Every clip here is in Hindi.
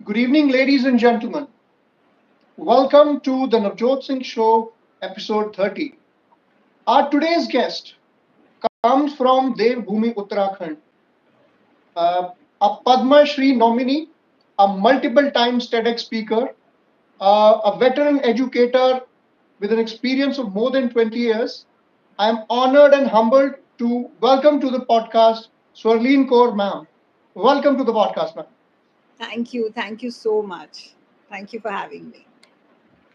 Good evening, ladies and gentlemen. Welcome to the Navjot Singh Show, episode 30. Our today's guest comes from Devbhoomi, Uttarakhand, a Padma Shri nominee, a multiple times TEDx speaker, a veteran educator with an experience of more than 20 years. I am honored and humbled to welcome to the podcast Swarleen Kaur, ma'am. Welcome to the podcast, ma'am. Thank you. Thank you so much. Thank you for having me.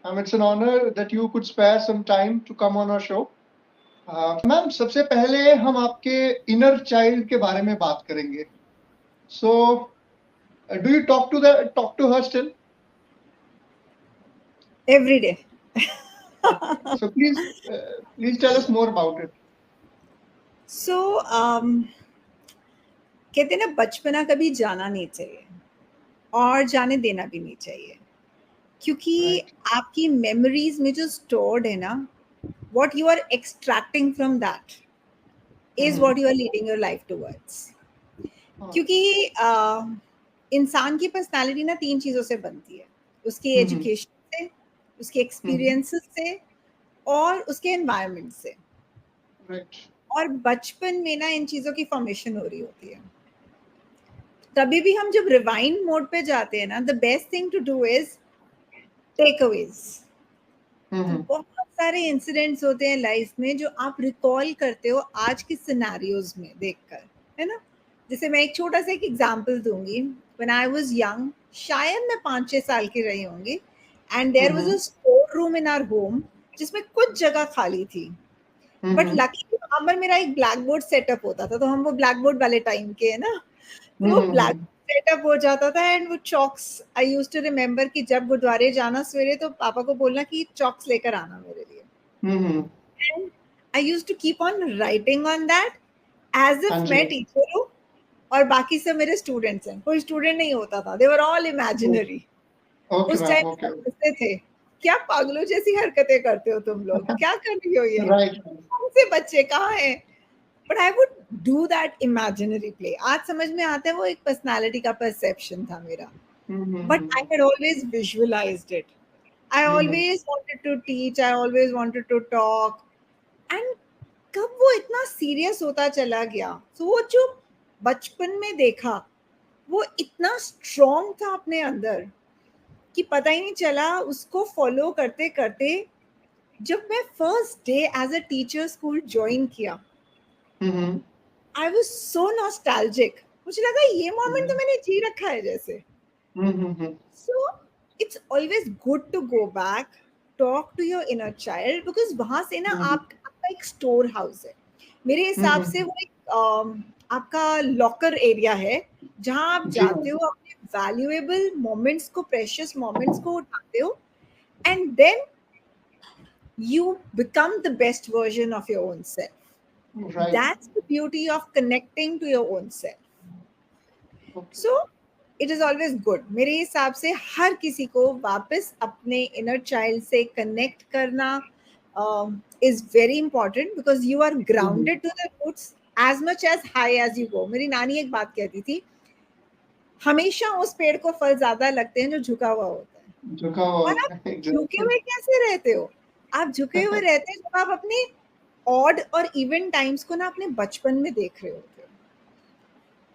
It's an honor that you could spare some time to come on our show. Ma'am सबसे पहले हम आपके इनर चाइल्ड के बारे में बात करेंगे. So do you talk to her still? Every day. So please tell us more about it. So, कहते हैं ना बचपना कभी जाना नहीं चाहिए और जाने देना भी नहीं चाहिए क्योंकि आपकी मेमोरीज में जो स्टोर्ड है ना what you are extracting from that is what you are leading your life towards. क्योंकि इंसान की पर्सनालिटी ना 3 चीज़ों से बनती है, उसकी एजुकेशन से, उसके एक्सपीरियंसेस से और उसके एनवायरनमेंट से. और बचपन में ना इन चीज़ों की फॉर्मेशन हो रही होती है. तभी भी हम जब रिवाइंड मोड पे जाते हैं ना, the best thing to do is takeaways. बहुत सारे इंसिडेंट्स होते हैं लाइफ में जो आप रिकॉल करते हो आज के सिनेरियोज में देखकर, है ना. जैसे मैं एक छोटा सा एक एग्जांपल दूंगी. व्हेन आई वाज यंग, शायद मैं 5-6 साल की रही होंगी, and there was a store room in our home जिसमें कुछ जगह खाली थी. बट लकीली वहां पर मेरा एक ब्लैक बोर्ड सेटअप होता था, तो हम वो ब्लैक बोर्ड वाले टाइम के है ना, तो वो ब्लैक सेटअप हो जाता था. एंड वो chalks I used to remember कि जब गुरुद्वारे जाना सवेरे तो पापा को बोलना कि चॉक्स लेकर आना मेरे लिए. And I used to keep on writing on that as if मैं टीचर हूँ और बाकी सब मेरे स्टूडेंट्स हैं. कोई स्टूडेंट नहीं होता था, दे वर ऑल इमेजिनरी. उस टाइम समझते थे क्या पागलों जैसी हरकतें करते हो तुम लोग, क्या कर रही हो ये, कौन से बच्चे कहाँ हैं. But I would do that imaginary play. आज समझ में आता है वो एक पर्सनालिटी का परसेप्शन था मेरा. But I had always visualised it. I always wanted to teach, I always wanted to talk. And कब वो इतना सीरियस होता चला गया, तो वो जो बचपन में देखा वो इतना स्ट्रॉन्ग था अपने अंदर कि पता ही नहीं चला. उसको फॉलो करते करते जब मैं first day as a teacher school join किया, आई वाज सो नॉस्टैल्जिक. मुझे लगा ये मोमेंट तो मैंने जी रखा है जैसे. So it's always good to go back, talk to your inner child, because वहां से ना आपका एक स्टोर हाउस है. मेरे हिसाब से वो एक आपका लॉकर एरिया है जहां आप जाते हो, अपने वैल्यूएबल मोमेंट्स को, प्रेशियस मोमेंट्स को उठाते हो, and then you become the best version of your own self. Right. That's the beauty of connecting to your own self. Okay. So it is always good. मेरे हिसाब से हर किसी को वापस अपने inner child से connect करना is very important because you are grounded to the roots as much as high as you go. मेरी नानी एक बात कहती थी, हमेशा उस पेड़ को फल ज्यादा लगते हैं जो झुका हुआ होता है. झुका हुआ. और आप झुके हुए कैसे रहते हो? आप झुके हुए रहते हैं जब आप अपने ऑड और इवन टाइम्स को ना अपने बचपन में देख रहे होते हो.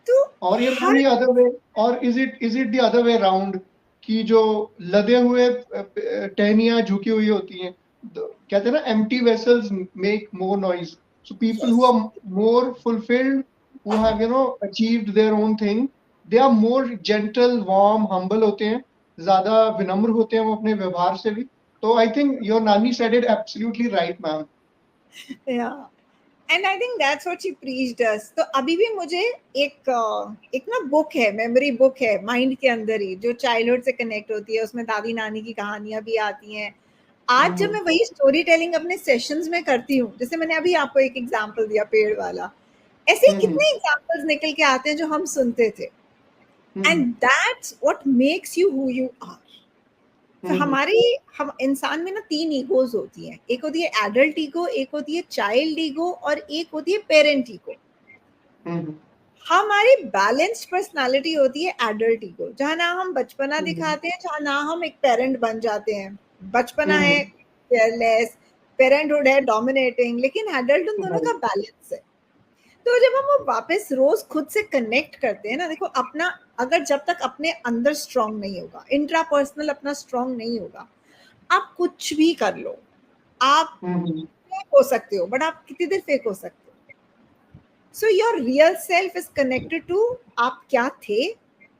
तो और ये पूरी अदर वे, और is it the other way around कि जो लदे हुए टहनियां झुकी हुई होती हैं, कहते हैं ना empty vessels make more noise. So people who are more fulfilled, who have achieved their own thing, they are more gentle, warm, humble होते हैं, ज्यादा विनम्र होते हैं वो अपने व्यवहार से भी. So I think your Nani said it absolutely right, ma'am. Yeah, and I think that's what she preached us. तो अभी भी मुझे एक ना बुक है, मेमोरी बुक है माइंड के अंदर ही, जो चाइल्डहुड से कनेक्ट होती है. उसमें दादी नानी की कहानियां भी आती हैं. आज जब मैं वही स्टोरी टेलिंग अपने सेशंस में करती हूँ, जैसे मैंने अभी आपको एक एग्जांपल दिया पेड़ वाला, ऐसे कितने एग्जांपल्स निकल के आते हैं जो हम सुनते थे. And that's what makes you who you are. तो हम इंसान में ना 3 ईगोज होती हैं. एक होती है एडल्ट ईगो, एक होती है चाइल्ड ईगो, और एक होती है पेरेंट ईगो. हमारी बैलेंस्ड पर्सनालिटी होती है एडल्ट ईगो, जहाँ ना हम बचपना दिखाते हैं, जहाँ ना हम एक पेरेंट बन जाते हैं। बचपना है केयरलेस, पेरेंटहुड है डोमिनेटिंग, लेकिन एडल्ट उन दोनों का बैलेंस है। तो जब हम वो वापस रोज खुद से कनेक्ट करते हैं ना, देखो अपना, अगर जब तक अपने अंदर स्ट्रांग नहीं होगा, इंट्रापर्सनल अपना स्ट्रांग नहीं होगा, आप कुछ भी कर लो, आप फेक हो सकते हो, बट आप कितनी देर फेक हो सकते हो? So your real self is connected to आप क्या थे,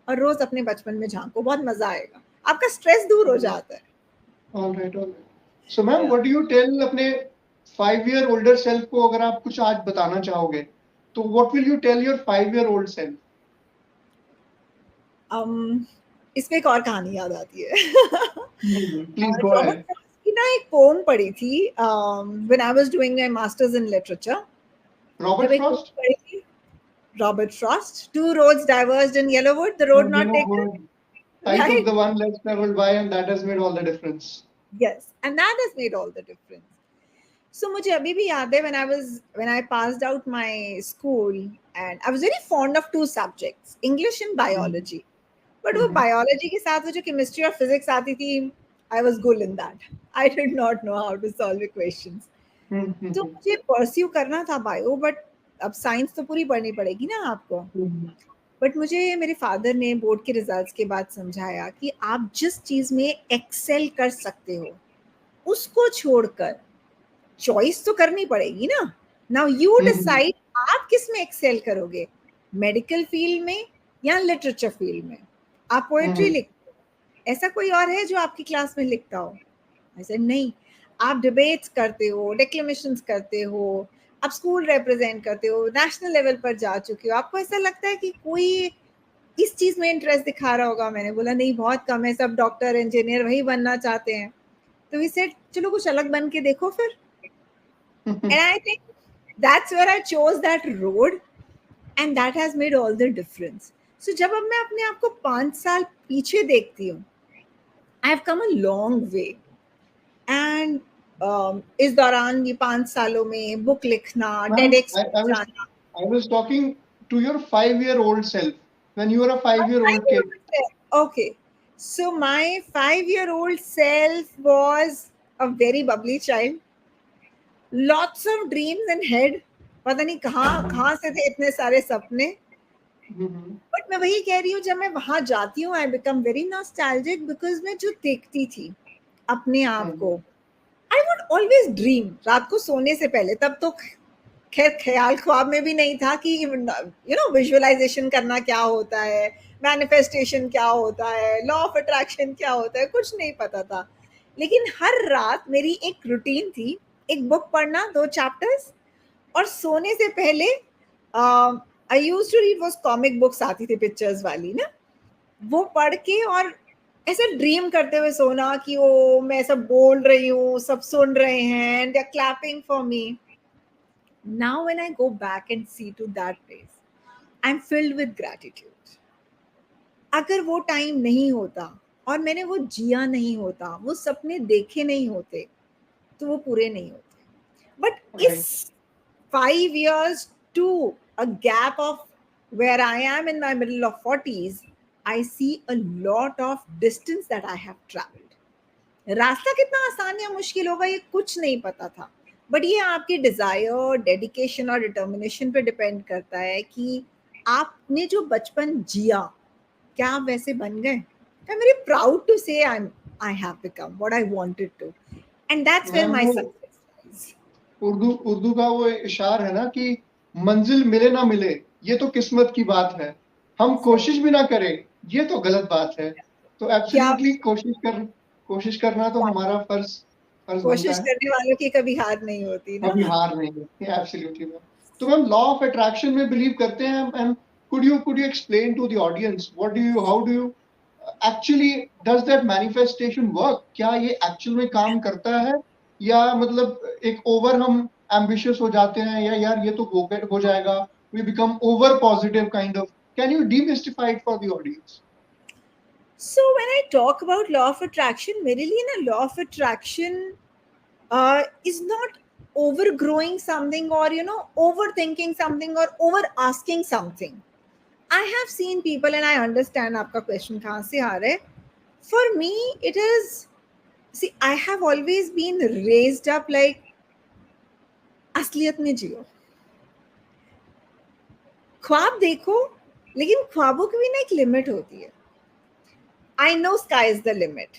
और रोज अपने बचपन में झांको, बहुत मजा आएगा, आपका स्ट्रेस दूर हो जाता है। All right, all right. So, ma'am, what do you tell अपने 5 year older self को, अगर आप कुछ आज बताना चाहोगे, तो what will you tell your 5 year old self? इसमें एक और कहानी याद आती है। Please go Robert ahead. Frost की ना एक पोम पढ़ी थी when I was doing my masters in literature. Robert जब एक पोम Frost? पढ़ी थी, Robert Frost, two roads diverged in yellow wood, the road not taken, I took right? the one less traveled by, and that has made all the difference. Yes, and that has made all the difference. So मुझे अभी भी याद है when I passed out my school, and I was very fond of two subjects, English and biology. But वो biology के साथ वो जो chemistry और physics आती थी, I was good in that. I did not know how to solve equations. तो मुझे pursue करना था bio, but अब science तो पूरी पढ़नी पड़ेगी ना आपको। बट मुझे मेरे फादर ने बोर्ड के रिजल्ट्स के बाद समझाया कि आप जिस चीज में एक्सेल कर सकते हो, उसको छोड़कर चॉइस तो करनी पड़ेगी ना। नाउ यू डिसाइड आप किस में एक्सेल करोगे, मेडिकल फील्ड में या लिटरेचर फील्ड में। आप पोएट्री लिखते हो, ऐसा कोई और है जो आपकी क्लास में लिखता हो? ऐसे नहीं। आप डिबेट्स करते हो, डिक्लेमेशंस करते हो, आप स्कूल रिप्रेजेंट करते हो, नेशनल लेवल पर जा चुके हो, आपको ऐसा लगता है कि कोई इस चीज में इंटरेस्ट दिखा रहा होगा। मैंने बोला नहीं, बहुत कम है, सब डॉक्टर इंजीनियर वही बनना चाहते हैं। तो वी सेड चलो कुछ अलग बन के देखो फिर। And I think that's where I chose that road, and that has made all the difference. So जब अब मैं अपने आप को 5 साल पीछे देखती हूँ, I have come a long way. And इस दौरान ये 5 सालों में बुक लिखना, Ma'am, TEDx I was जाना, I was talking to your 5 year old self when you were a 5 year old kid. Okay, so my 5-year-old self was a very bubbly child. Lots of dreams in head. पता नहीं कहाँ से थे इतने सारे सपने। बट मैं वही कह रही हूँ, जब मैं वहां जाती हूँ I become very nostalgic, because मैं जो देखती थी अपने आप को, आई वुड ऑलवेज ड्रीम रात को सोने से पहले। तब तो खैर ख्याल ख्वाब में भी नहीं था कि विजुअलाइजेशन करना क्या होता है, मैनिफेस्टेशन क्या होता है, लॉ ऑफ अट्रैक्शन क्या होता है, कुछ नहीं पता था। लेकिन हर रात मेरी एक रूटीन थी, एक बुक पढ़ना 2 चैप्टर्स, और सोने से पहले आई यूज्ड टू रीड, वो कॉमिक बुक्स आती थी पिक्चर्स वाली ना, वो पढ़ के और ऐसे ड्रीम करते हुए सोना कि वो मैं सब बोल रही हूँ, सब सुन रहे हैं, and they are clapping for me. Now when I go back and see to that place, I'm filled with gratitude. अगर वो टाइम नहीं होता और मैंने वो जिया नहीं होता, वो सपने देखे नहीं होते, तो वो पूरे नहीं होते। बट इस 5 years to a gap of where I am in my middle of 40s, I see a lot of distance that I have traveled. रास्ता कितना आसान या मुश्किल होगा ये कुछ नहीं पता था, बट ये आपकी डिजायर, डेडिकेशन और डिटर्मिनेशन पे डिपेंड करता है कि आपने जो बचपन जिया, क्या आप वैसे बन गए? I'm very proud to say I have become what I wanted to, and that's where my success is. Urdu का वो इशार है ना कि मंजिल मिले ना मिले ये तो किस्मत की बात है, हम कोशिश भी ना करें ये तो गलत बात है। तो एब्सोल्युटली कोशिश करना तो हमारा फर्ज बनता कोशिश है। करने वालों की कभी हार नहीं होती ना। कभी हार नहीं होती, एब्सोल्युटली मैम। तो मैम लॉ ऑफ अट्रैक्शन में बिलीव करते हैं, and could you explain to the audience how do you actually does that manifestation work? क्या ये एक्चुअल में काम करता है, या मतलब एक ओवर हम एम्बिशियस हो जाते हैं, या यार ये तो हो जाएगा, we become over positive kind of? Can you demystify it for the audience? So when I talk about law of attraction, मेरे लिए ना law of attraction is not overgrowing something or overthinking something or over asking something. I have seen people and I understand आपका question कहाँ से आ रहा है. For me, it is, see, I have always been raised up like असलियत में जियो, ख्वाब देखो, लेकिन ख्वाबों की भी ना एक लिमिट होती है. I know sky is the limit,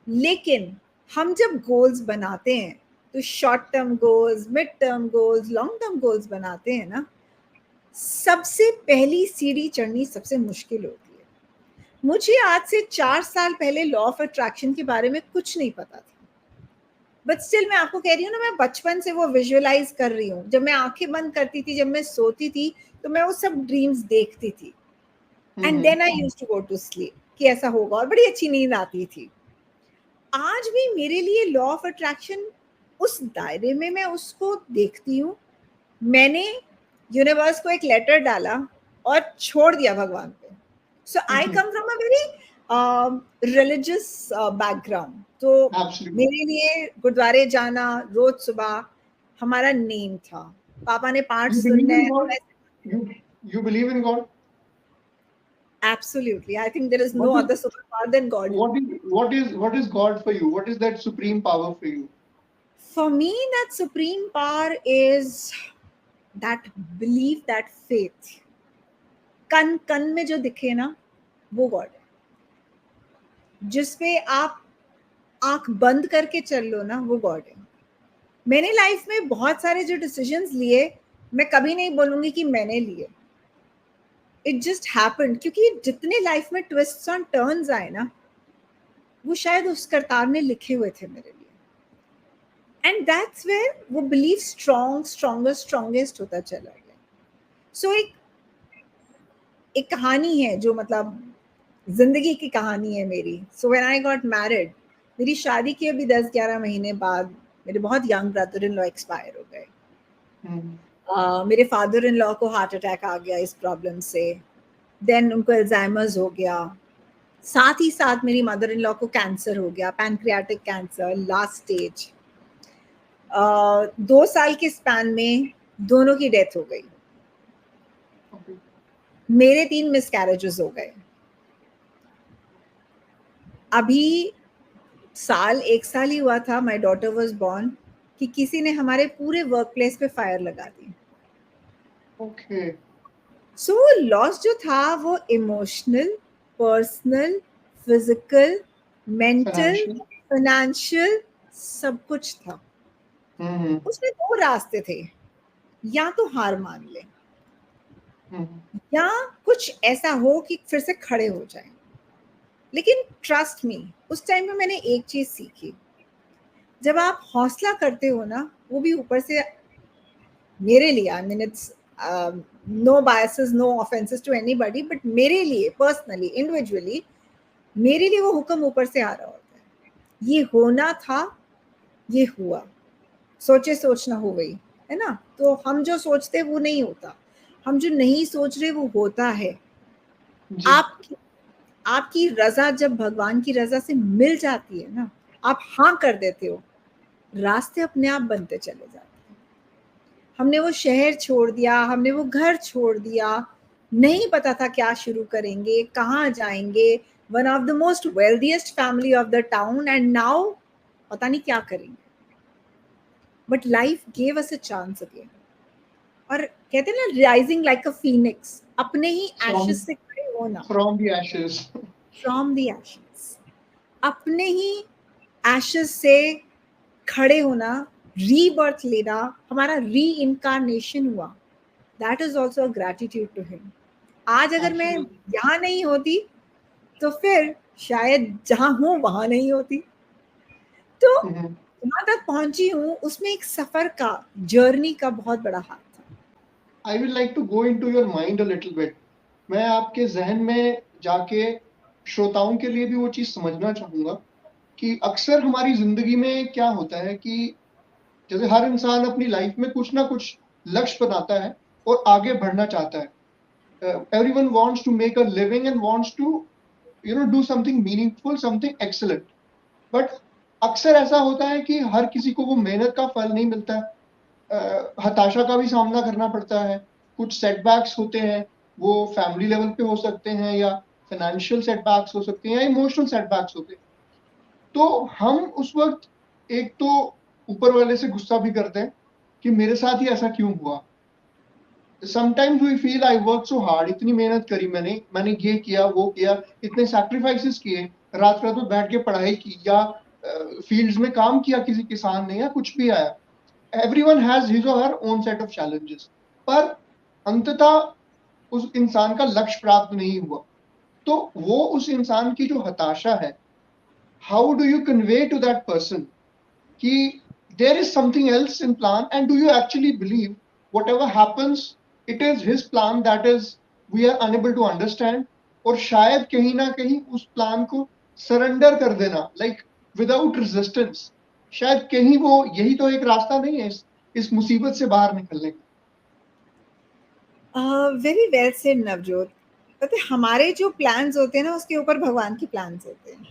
लेकिन हम जब गोल्स बनाते हैं तो short term goals, mid term goals, long term goals बनाते हैं ना, सबसे पहली सीढ़ी चढ़नी सबसे मुश्किल होती है. मुझे आज से 4 साल पहले लॉ ऑफ अट्रैक्शन के बारे में कुछ नहीं पता था, बट स्टिल मैं आपको कह रही हूँ ना, मैं बचपन से वो विजुअलाइज कर रही हूँ. जब मैं आंखें बंद करती थी, जब मैं सोती थी, तो मैं वो सब ड्रीम्स देखती थी. And then I used to go to sleep कि ऐसा होगा, और बड़ी अच्छी नींद आती थी. आज भी मेरे लिए लॉ ऑफ अट्रैक्शन उस दायरे में मैं उसको देखती हूँ. मैंने यूनिवर्स को एक लेटर डाला और छोड़ दिया भगवान पे. So I come from a very religious background. तो Absolutely. मेरे लिए गुरुद्वारे जाना रोज सुबह हमारा नेम था. पापा ने पाठ You believe सुनने. in God? You believe in God? Absolutely, I think there is no What other is superpower than God. what is God for you? What is that supreme power for you? For me, that supreme power is that belief, that faith. कन कन में जो दिखे ना, वो गॉड है. जिसपे आप आंख बंद करके चल लो ना, वो गॉड है. मैंने लाइफ में बहुत सारे जो डिसीजंस लिए, मैं कभी नहीं बोलूंगी कि मैंने लिए. इट जस्ट हैपेंड, क्योंकि जितने लाइफ में ट्विस्ट्स एंड टर्न्स आए ना, वो शायद उस करतार ने लिखे हुए थे मेरे लिए. एंड दैट्स वेयर वो बिलीव स्ट्रॉन्गेस्ट होता चला गया. सो एक कहानी है जो मतलब जिंदगी की कहानी है मेरी. So when I got married, मेरी शादी के अभी 10-11 महीने बाद मेरे बहुत young brother in law expire हो गए. मेरे फादर इन लॉ को हार्ट अटैक आ गया इस प्रॉब्लम से. देन उनको अल्जाइमर्स हो गया. साथ ही साथ मेरी मदर इन लॉ को कैंसर हो गया, पैनक्रियाटिक कैंसर, लास्ट स्टेज. 2 साल के स्पैन में दोनों की डेथ हो गई. मेरे 3 मिसकैरेजेस हो गए. अभी 1 साल ही हुआ था, माय डॉटर वाज बोर्न, कि किसी ने हमारे पूरे वर्क प्लेस पे फायर लगा दी. Okay. सो लॉस जो था वो emotional, personal, physical, mental, Financial. Financial, सब कुछ था. उसमें 2 रास्ते थे, या तो हार मान ले, या कुछ ऐसा हो कि फिर से खड़े हो जाए. लेकिन ट्रस्ट मी, उस टाइम में मैंने एक चीज सीखी. जब आप हौसला करते हो ना, वो भी ऊपर से, मेरे लिए, I mean it's no biases, no offences to anybody, but मेरे लिए पर्सनली, इंडिविजुअली, मेरे लिए वो हुक्म ऊपर से आ रहा होता है. ये होना था, ये हुआ. सोचे सोचना हो गई, है ना. तो हम जो सोचते वो नहीं होता, हम जो नहीं सोच रहे वो होता है. आपकी रजा जब भगवान की रजा से मिल जाती है ना, आप हाँ कर देते हो, रास्ते अपने आप बनते चले जाते हैं. हमने वो शहर छोड़ दिया, हमने वो घर छोड़ दिया, नहीं पता था क्या शुरू करेंगे, कहाँ जाएंगे. One of the most wealthiest family of the town, and now पता नहीं क्या करेंगे. But life gave us a chance again. और कहते हैं ना, राइजिंग लाइक अ फीनिक्स, अपने ही एशेस से खड़े होना. From the ashes. From the ashes, अपने ही एशेस से खड़े होना, रीबर्थ लेना, हमारा री इनकारनेशन हुआ. That is also gratitude to him. आज अगर मैं यहाँ नहीं होती तो फिर शायद जहाँ हूँ वहां नहीं होती. तो जहाँ तक पहुंची हूँ, उसमें एक सफर का, जर्नी का बहुत बड़ा हाथ था. I will like to go into your mind a little bit. मैं आपके जहन में जाके श्रोताओं के लिए भी वो चीज समझना चाहूंगा कि अक्सर हमारी जिंदगी में क्या होता है कि जैसे हर इंसान अपनी लाइफ में कुछ ना कुछ लक्ष्य बनाता है और आगे बढ़ना चाहता है. Everyone wants to make a living and wants to do something meaningful, something excellent. But अक्सर ऐसा होता है कि हर किसी को वो मेहनत का फल नहीं मिलता है. हताशा का भी सामना करना पड़ता है, कुछ सेटबैक्स होते हैं, वो फैमिली लेवल पे हो सकते हैं, या फाइनेंशियल सेटबैक्स हो सकते हैं, या इमोशनल सेटबैक्स होते हैं। तो हम उस वक्त एक तो ऊपर वाले से गुस्सा भी करते हैं कि मेरे साथ ही ऐसा क्यों हुआ। Sometimes we feel I work so hard, इतनी मेहनत करी मैंने ये किया वो किया, इतने सैक्रिफाइसेस किए, रात रात में बैठ के पढ़ाई की, या फील्ड्स में काम किया किसी किसान ने, या कुछ भी आया। एवरीवन हैज हिज और her own set of challenges, पर अंततः उस इंसान का लक्ष्य प्राप्त नहीं हुआ। तो वो उस इंसान की जो हताशा है, how do you convey to that person कि there is something else in plan, and do you actually believe whatever happens it is his plan that is we are unable to understand, और शायद कहीं ना कहीं उस प्लान को सरेंडर कर देना, लाइक विदाउट रेजिस्टेंस, शायद कहीं वो यही तो एक रास्ता नहीं है इस मुसीबत से बाहर निकलने का। Very well said Navjot. पता है हमारे जो प्लान्स होते हैं ना उसके ऊपर भगवान के प्लान्स होते हैं,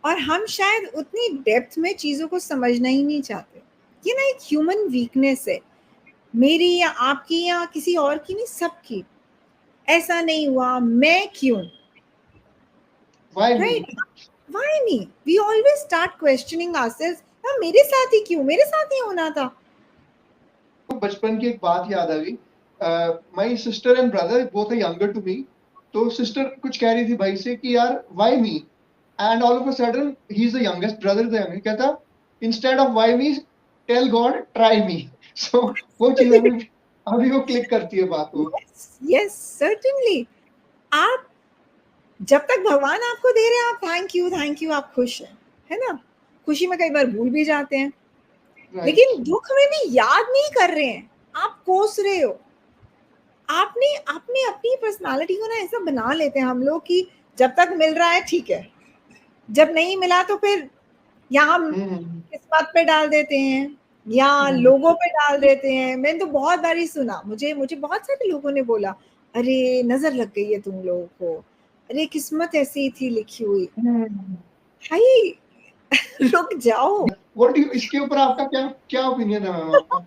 और हम शायद उतनी डेप्थ में चीज़ों को समझना ही नहीं चाहते। ये ना एक ह्यूमन वीकनेस है, मेरी या आपकी या किसी और की नहीं, सबकी। ऐसा नहीं हुआ, मैं क्यों, Why me? Right? Why me? We always start questioning ourselves, मेरे साथ ही क्यों, मेरे साथ ही होना था। तो बचपन की एक बात याद आ गई। My sister and brother both are younger to me. तो सिस्टर कुछ कह रही थी भाई से कि यार why me, and all of a sudden he is the youngest brother, कहता instead of why me tell God try me. So वो चीज अभी वो क्लिक करती है बात को। Yes certainly. आप जब तक भगवान आपको दे रहे हैं आप थैंक यू, आप खुश हैं, है ना? खुशी में कई बार भूल भी जाते हैं, लेकिन दुख में भी याद नहीं कर रहे हैं, आप कोस रहे हो। आपने आपने अपनी पर्सनालिटी को ना ऐसा बना लेते हैं हम लोग कि जब तक मिल रहा है ठीक है, जब नहीं मिला तो फिर या हम किस्मत पे डाल देते हैं या लोगों पे डाल देते हैं। मैंने तो बहुत बार ही सुना, मुझे बहुत सारे लोगों ने बोला, अरे नजर लग गई है तुम लोगों को, अरे किस्मत ऐसी थी लिखी हुई। भाई रुक जाओ। व्हाट यू, इसके ऊपर आपका क्या क्या ओपिनियन है मैम आपका?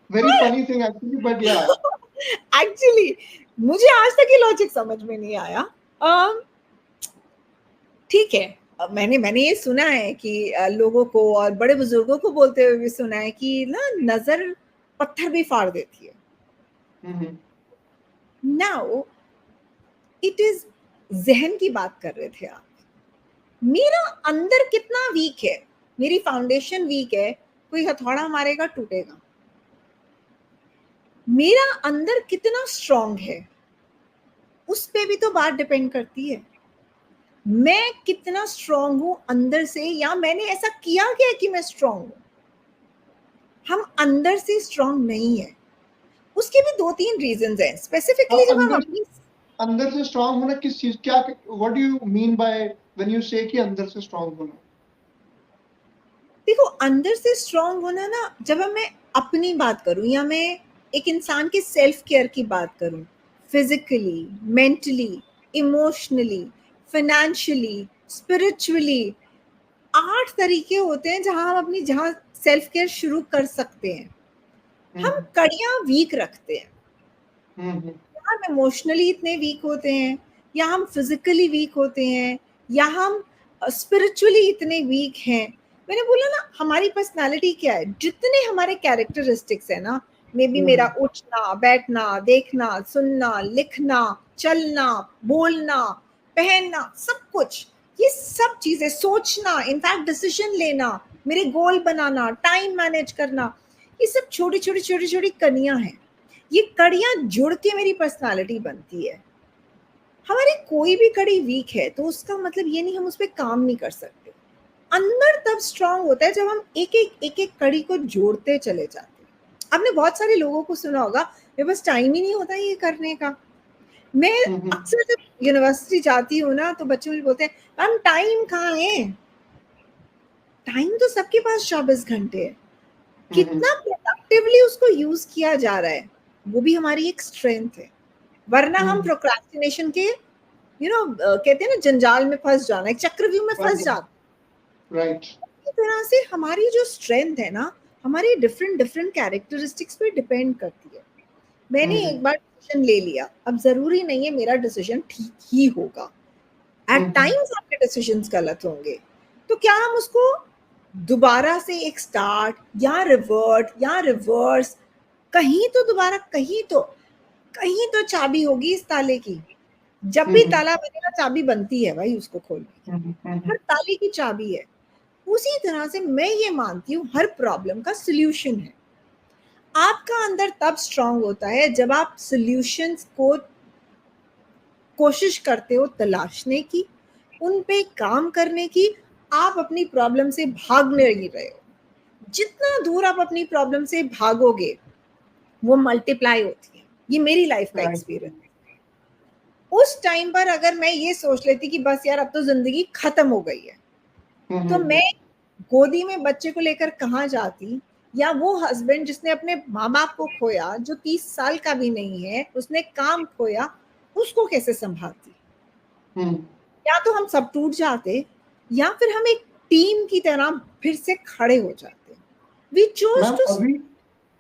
Very funny thing actually, but या एक्चुअली मुझे आज तक ये लॉजिक समझ में नहीं आया। ठीक है, मैंने ये सुना है कि लोगों को और बड़े बुजुर्गों को बोलते हुए भी सुना है कि ना नजर पत्थर भी फाड़ देती है। नाउ इट इज जहन की बात कर रहे थे आप। मेरा अंदर कितना वीक है, मेरी फाउंडेशन वीक है, कोई हथौड़ा मारेगा टूटेगा। मेरा अंदर कितना स्ट्रांग है उस पे भी तो बात डिपेंड करती है। मैं कितना स्ट्रांग हूं अंदर से, या मैंने ऐसा किया क्या कि मैं स्ट्रांग हूं। हम अंदर से स्ट्रांग नहीं है, उसके भी 2-3 रीजंस हैं स्पेसिफिकली। जब हम अपनी अंदर से स्ट्रांग होना किस चीज, क्या, what do you mean by when you से कि अंदर से स्ट्रांग होना? देखो अंदर से स्ट्रांग होना ना, जब मैं अपनी बात करूं या मैं एक इंसान के सेल्फ केयर की बात करूं, physically, mentally, emotionally, financially, spiritually, 8 तरीके होते हैं जहां सेल्फ केयर शुरू कर सकते हैं। हम कड़ियां वीक रखते हैं, हम इमोशनली इतने वीक होते हैं, या हम फिजिकली वीक होते हैं, या हम स्पिरिचुअली इतने वीक हैं। मैंने बोला ना हमारी पर्सनालिटी क्या है, जितने हमारे कैरेक्टरिस्टिक्स है ना, मे बी मेरा उठना बैठना देखना सुनना लिखना चलना बोलना पहनना सब कुछ, ये सब चीजें, सोचना, इनफैक्ट डिसीजन लेना, मेरे गोल बनाना, टाइम मैनेज करना, ये सब छोटी छोटी छोटी छोटी कड़ियां हैं। ये कड़ियां जुड़ के मेरी पर्सनालिटी बनती है। हमारी कोई भी कड़ी वीक है तो उसका मतलब ये नहीं हम उस पर काम नहीं कर सकते। अंदर तब स्ट्रांग होता है जब हम एक कड़ी को जोड़ते चले जाते हैं। आपने बहुत सारे लोगों को सुना होगा, मेरे पास टाइम ही नहीं होता ये करने का। मैं अक्सर जब यूनिवर्सिटी जाती हूँ ना तो बच्चे मुझे बोलते हैं मैम टाइम कहाँ है। टाइम तो सबके पास 24 घंटे है, कितना प्रोडक्टिवली उसको यूज किया जा रहा है वो भी हमारी एक स्ट्रेंथ है। वरना हम प्रोक्रास्टिनेशन के कहते हैं ना जंजाल में फंस जाना, एक चक्रव्यूह में फंस जाना। राइट। इस तरह से हमारी जो स्ट्रेंथ है ना, हमारी डिफरेंट डिफरेंट कैरेक्टरिस्टिक्स पे डिपेंड करती है। मैंने एक बार डिसीजन ले लिया, अब जरूरी नहीं है मेरा डिसीजन ठीक ही होगा, एट टाइम्स आपके डिसीजंस गलत होंगे, तो क्या हम उसको दोबारा से एक स्टार्ट या रिवर्ट या रिवर्स, कहीं तो दोबारा कहीं तो चाबी होगी इस ताले की। जब भी ताला बनेगा चाबी बनती है भाई उसको खोलने की, हर ताले की चाबी है। उसी तरह से मैं ये मानती हूँ हर प्रॉब्लम का सॉल्यूशन है। आपका अंदर तब स्ट्रांग होता है जब आप सॉल्यूशंस को कोशिश करते हो तलाशने की, उन पे काम करने की। आप अपनी प्रॉब्लम से भाग नहीं रहे हो, जितना दूर आप अपनी प्रॉब्लम से भागोगे वो मल्टीप्लाई होती है। ये मेरी लाइफ का एक्सपीरियंस है। उस टाइम पर अगर मैं ये सोच लेती कि बस यार अब तो जिंदगी खत्म हो गई है, तो मैं गोदी में बच्चे को लेकर कहाँ जाती, या वो हस्बैंड जिसने अपने माँ बाप को खोया, जो 30 साल का भी नहीं है, उसने काम खोया, उसको कैसे संभालती। या तो हम सब टूट जाते या फिर हम एक टीम की तरह फिर से खड़े हो जाते। We chose to.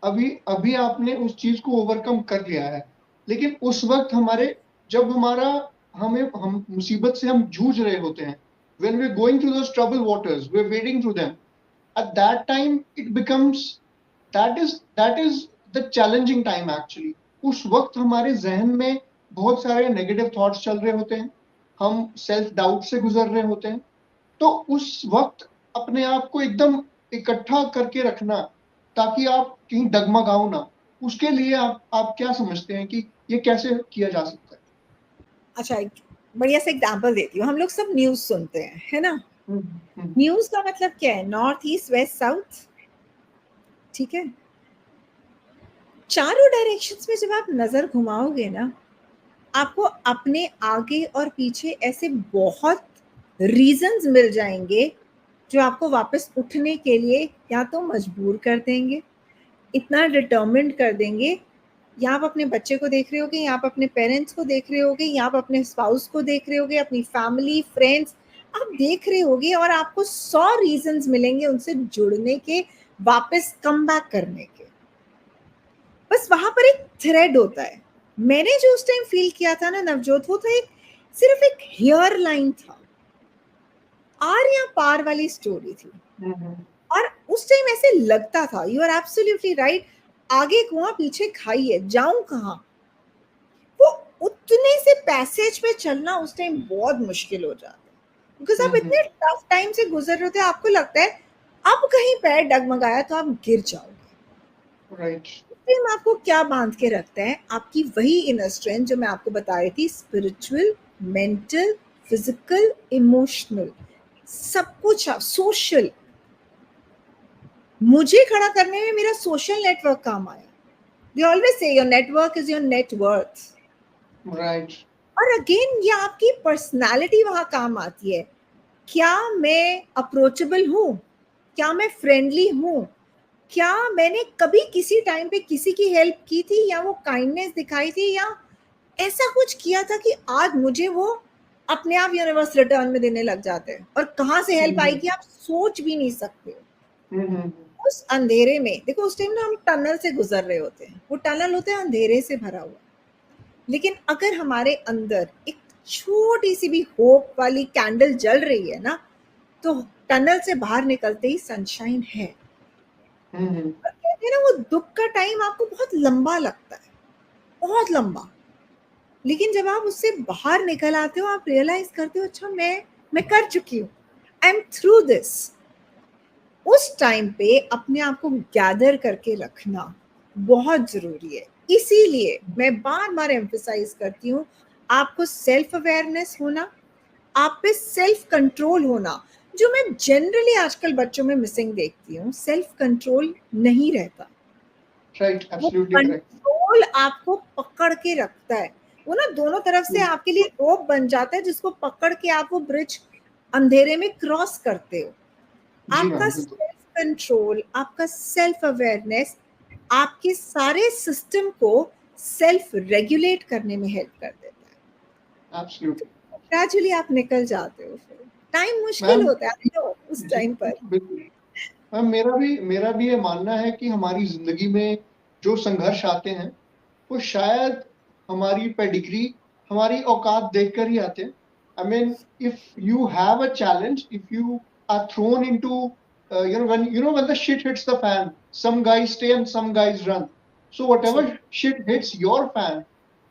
अभी अभी आपने उस चीज को ओवरकम कर लिया है, लेकिन उस वक्त जब हम मुसीबत से हम जूझ रहे होते हैं, when we're going through those troubled waters, we're wading through them, at that time it becomes, that is the challenging time actually. उस वक्त हमारे जहन में बहुत सारे नेगेटिव थॉट्स चल रहे होते हैं, हम सेल्फ डाउट से गुजर रहे होते हैं। तो उस वक्त अपने आप को एकदम इकट्ठा करके रखना ताकि आप कहीं डगमगाओ ना, उसके लिए आप क्या समझते हैं कि ये कैसे किया जा सकता है? अच्छा, एक बढ़िया सा एग्जांपल देती हूँ। हम लोग सब न्यूज सुनते हैं, है ना। न्यूज का मतलब क्या है? नॉर्थ ईस्ट वेस्ट साउथ, ठीक है। चारों डायरेक्शंस में जब आप नजर घुमाओगे ना, आपको अपने आगे और पीछे ऐसे बहुत रीजंस मिल जाएंगे जो आपको वापस उठने के लिए या तो मजबूर कर देंगे, इतना डिटर्मिन्ड कर देंगे। या आप अपने बच्चे को देख रहे होगे, या आप अपने पेरेंट्स को देख रहे होगे, या आप अपने स्पाउस को देख रहे होगे, अपनी फैमिली फ्रेंड्स आप देख रहे होगे, और आपको 100 रीजंस मिलेंगे उनसे जुड़ने के, वापस कम बैक करने के। बस वहां पर एक थ्रेड होता है। मैंने जो उस टाइम फील किया था ना नवजोत, वो था सिर्फ एक हेयर लाइन था, आर या पार वाली स्टोरी थी। और उस टाइम ऐसे लगता था, यू आर एब्सोल्युटली राइट, आगे कुआं पीछे खाई है, जाऊं कहां। वो उतने से पैसेज पे चलना उस टाइम बहुत मुश्किल हो जाता है, बिकॉज आप इतने टफ टाइम से गुजर रहे होते हैं, आपको लगता है अब कहीं पैर डगमगाया तो आप गिर जाओगे। राइट। फिर आपको क्या बांध के रखता है? आपकी वही इनर स्ट्रेंथ जो मैं आपको बता रही थी, स्पिरिचुअल, मेंटल, फिजिकल, इमोशनल, सब कुछ। सोशल, मुझे खड़ा करने में मेरा सोशल नेटवर्क काम आया। They always say your network is your net worth. Right. और अगेन ये आपकी पर्सनालिटी वहां काम आती है। क्या मैं अप्रोचेबल हूँ? क्या मैं फ्रेंडली हूँ? क्या मैंने कभी किसी टाइम पे किसी की हेल्प की थी, या वो काइंडनेस दिखाई थी, या ऐसा कुछ किया था कि आज मुझे वो अपने आप यूनिवर्स रिटर्न में देने लग जाते हैं, और कहाँ से हेल्प आएगी आप सोच भी नहीं सकते हो। उस अंधेरे में देखो, उस टाइम ना हम टनल से गुजर रहे होते हैं, वो टनल होता है अंधेरे से भरा हुआ, लेकिन अगर हमारे अंदर एक छोटी सी भी होप वाली कैंडल जल रही है ना, तो टनल से बाहर निकलते ही सनशाइन है। और कहते हैं ना, वो दुख का टाइम आपको बहुत लंबा लगता है, बहुत लंबा, लेकिन जब आप उससे बाहर निकल आते हो, आप रियलाइज करते हो, अच्छा मैं कर चुकी हूँ, आई एम थ्रू दिस। उस टाइम पे अपने आप को गैदर करके रखना बहुत जरूरी है। इसीलिए मैं बार बार एम्फसाइज करती हूँ, आपको सेल्फ अवेयरनेस होना, आप पे सेल्फ कंट्रोल होना, जो मैं जनरली आजकल बच्चों में मिसिंग देखती हूँ। सेल्फ कंट्रोल नहीं रहता। Right, absolutely correct. कंट्रोल आपको पकड़ के रखता है, वो ना दोनों तरफ से आपके लिए रोप बन जाता है, जिसको पकड़ के आप वो ब्रिज अंधेरे में क्रॉस करते हो। आपका सेल्फ कंट्रोल, आपका सेल्फ अवेयरनेस आपके सारे सिस्टम को सेल्फ रेगुलेट करने में हेल्प कर देता है। एब्सोल्युटली। ग्रेजुअली आप निकल जाते हो। फिर टाइम मुश्किल होता है उस टाइम पर। मैम, मेरा भी ये मानना है कि हमारी जिंदगी में जो संघर्ष आते हैं वो शायद हमारी पेडिग्री, हमारी औकात देखकर ही आते हैं. I mean, if you have a challenge, if you are thrown into, when the shit hits the fan, some guys stay and some guys run. So whatever shit hits your fan,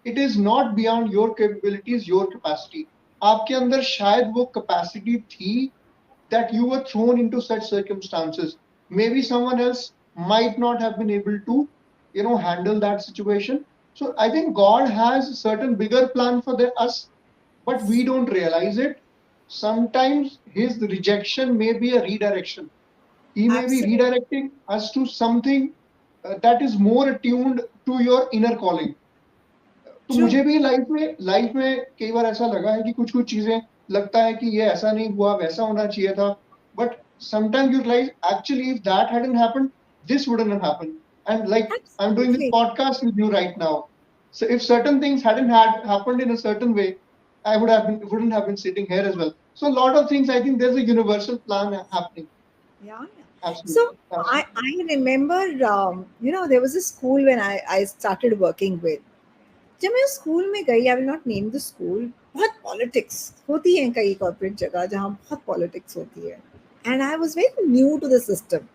it is not beyond your capabilities, your capacity. आपके अंदर शायद वो capacity थी that you were thrown into such circumstances. Maybe someone else might not have been able to, handle that situation. So I think God has a certain bigger plan for us, but we don't realize it. Sometimes His rejection may be a redirection. He may be Absolutely. redirecting us to something that is more attuned to your inner calling. तो True. मुझे भी लाइफ में कई बार ऐसा लगा है कि कुछ कुछ चीजें लगता है कि ये ऐसा नहीं हुआ, वैसा होना चाहिए था, but sometimes you realize actually if that hadn't happened, this wouldn't have happened. And like I'm doing this Absolutely. podcast with you right now, so if certain things hadn't had happened in a certain way, I wouldn't have been sitting here as well. So a lot of things, I think there's a universal plan happening. Yeah. Absolutely. So I remember, there was a school when I started working with. जब मैं स्कूल में गई, I will not name the school, बहुत पॉलिटिक्स होती है कई कॉर्पोरेट जगह जहाँ बहुत पॉलिटिक्स होती है, and I was very new to the system.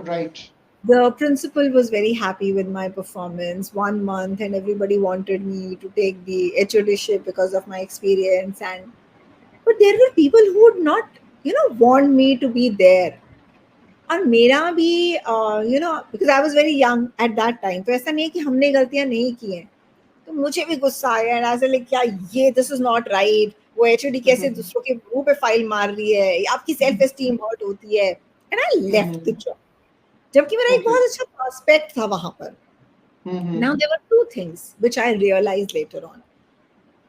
Right. The principal was very happy with my performance 1 month, and everybody wanted me to take the HOD-ship because of my experience. And but there were people who would not, want me to be there. और मेरा भी, because I was very young at that time, तो ऐसा नहीं है कि हमने गलतियां नहीं की हैं. तो मुझे भी गुस्सा आया, एंड ऐसे लाइक क्या ये, दिस इज नॉट राइट, वो एचओडी कैसे दूसरों के मुंह पे फाइल मार रही है, आपकी सेल्फ एस्टीम हर्ट होती है, and I left the job. जबकि मेरा एक बहुत अच्छा प्रोस्पेक्ट था वहां पर. Now there were two things which I realised later on.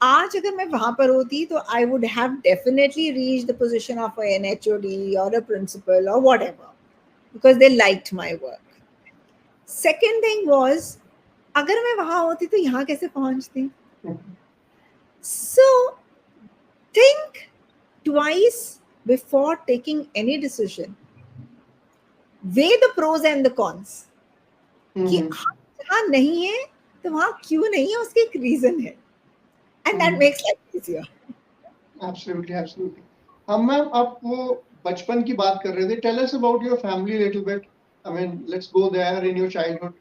आज अगर मैं वहां पर होती तो I would have definitely reach the position of an HOD और अ प्रिंसिपल और whatever, because they liked my work. Second thing was, अगर मैं वहां होती तो यहाँ कैसे पहुंचती. So think twice before taking any decision. Weigh the pros and the cons. कि हाँ नहीं है तो वहां क्यों नहीं है, उसके एक रीजन है, and that makes life easier. Absolutely, absolutely. Ma'am आप वो बचपन की बात कर रहे थे. Tell us about your family a little bit. I mean, let's go there in your childhood.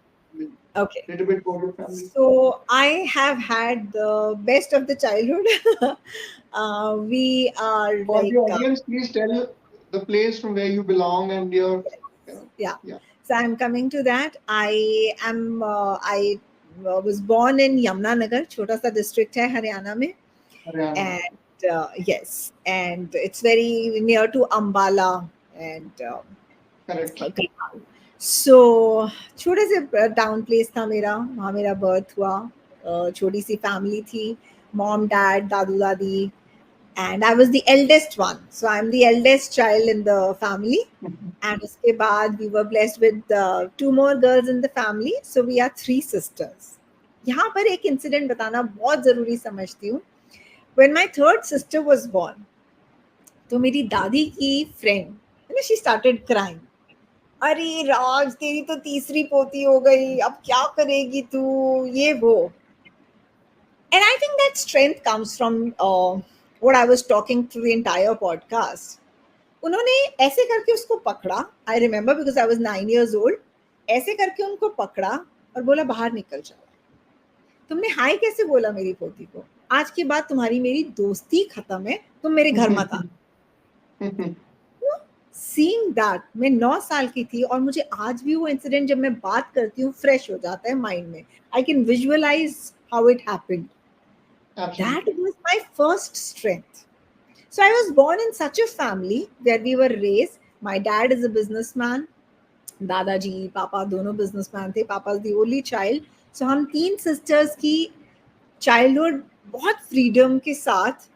Okay. Little bit about your family. So I have had the best of the childhood. We are For like, the audience, please tell the place from where you belong and your. Yeah. So I'm coming to that. I was born in Yamunanagar, छोटा सा district है हरियाणा में. Haryana. And yes, and it's very near to Ambala and Correct. So छोटे से टाउन प्लेस था मेरा, वहाँ मेरा बर्थ हुआ. छोटी सी फैमिली थी, मॉम डैड दादू दादी, and I was the eldest one, so I'm the eldest child in the family. And उसके बाद we were blessed with 2 more girls in the family, so we are 3 sisters. यहाँ पर एक इंसिडेंट बताना बहुत जरूरी समझती हूँ. When my third sister was born, तो मेरी दादी की फ्रेंड, she started crying. अरे राज, तेरी तो तीसरी पोती हो गई, अब क्या करेगी तू, ये वो. And I think that strength comes from what I was talking through the entire podcast. उन्होंने ऐसे करके उसको पकड़ा. I remember because I was 9 years old. ऐसे करके उनको पकड़ा और बोला बाहर निकल जाओ. तुमने हाय कैसे बोला मेरी पोती को, आज के बाद तुम्हारी मेरी दोस्ती खत्म है, तुम मेरे घर मत आ. Seeing that, मैं 9 साल की थी और मुझे आज भी वो इंसिडेंट जब मैं बात करती हूँ फ्रेश हो जाता है माइंड में. I can visualize how it happened. Absolutely. That was my first strength. So I was born in such a family where we were raised. My dad is a businessman. दादाजी पापा दोनों बिजनेसमैन थे. पापा the only child. So हम 3 sisters की childhood बहुत freedom के साथ,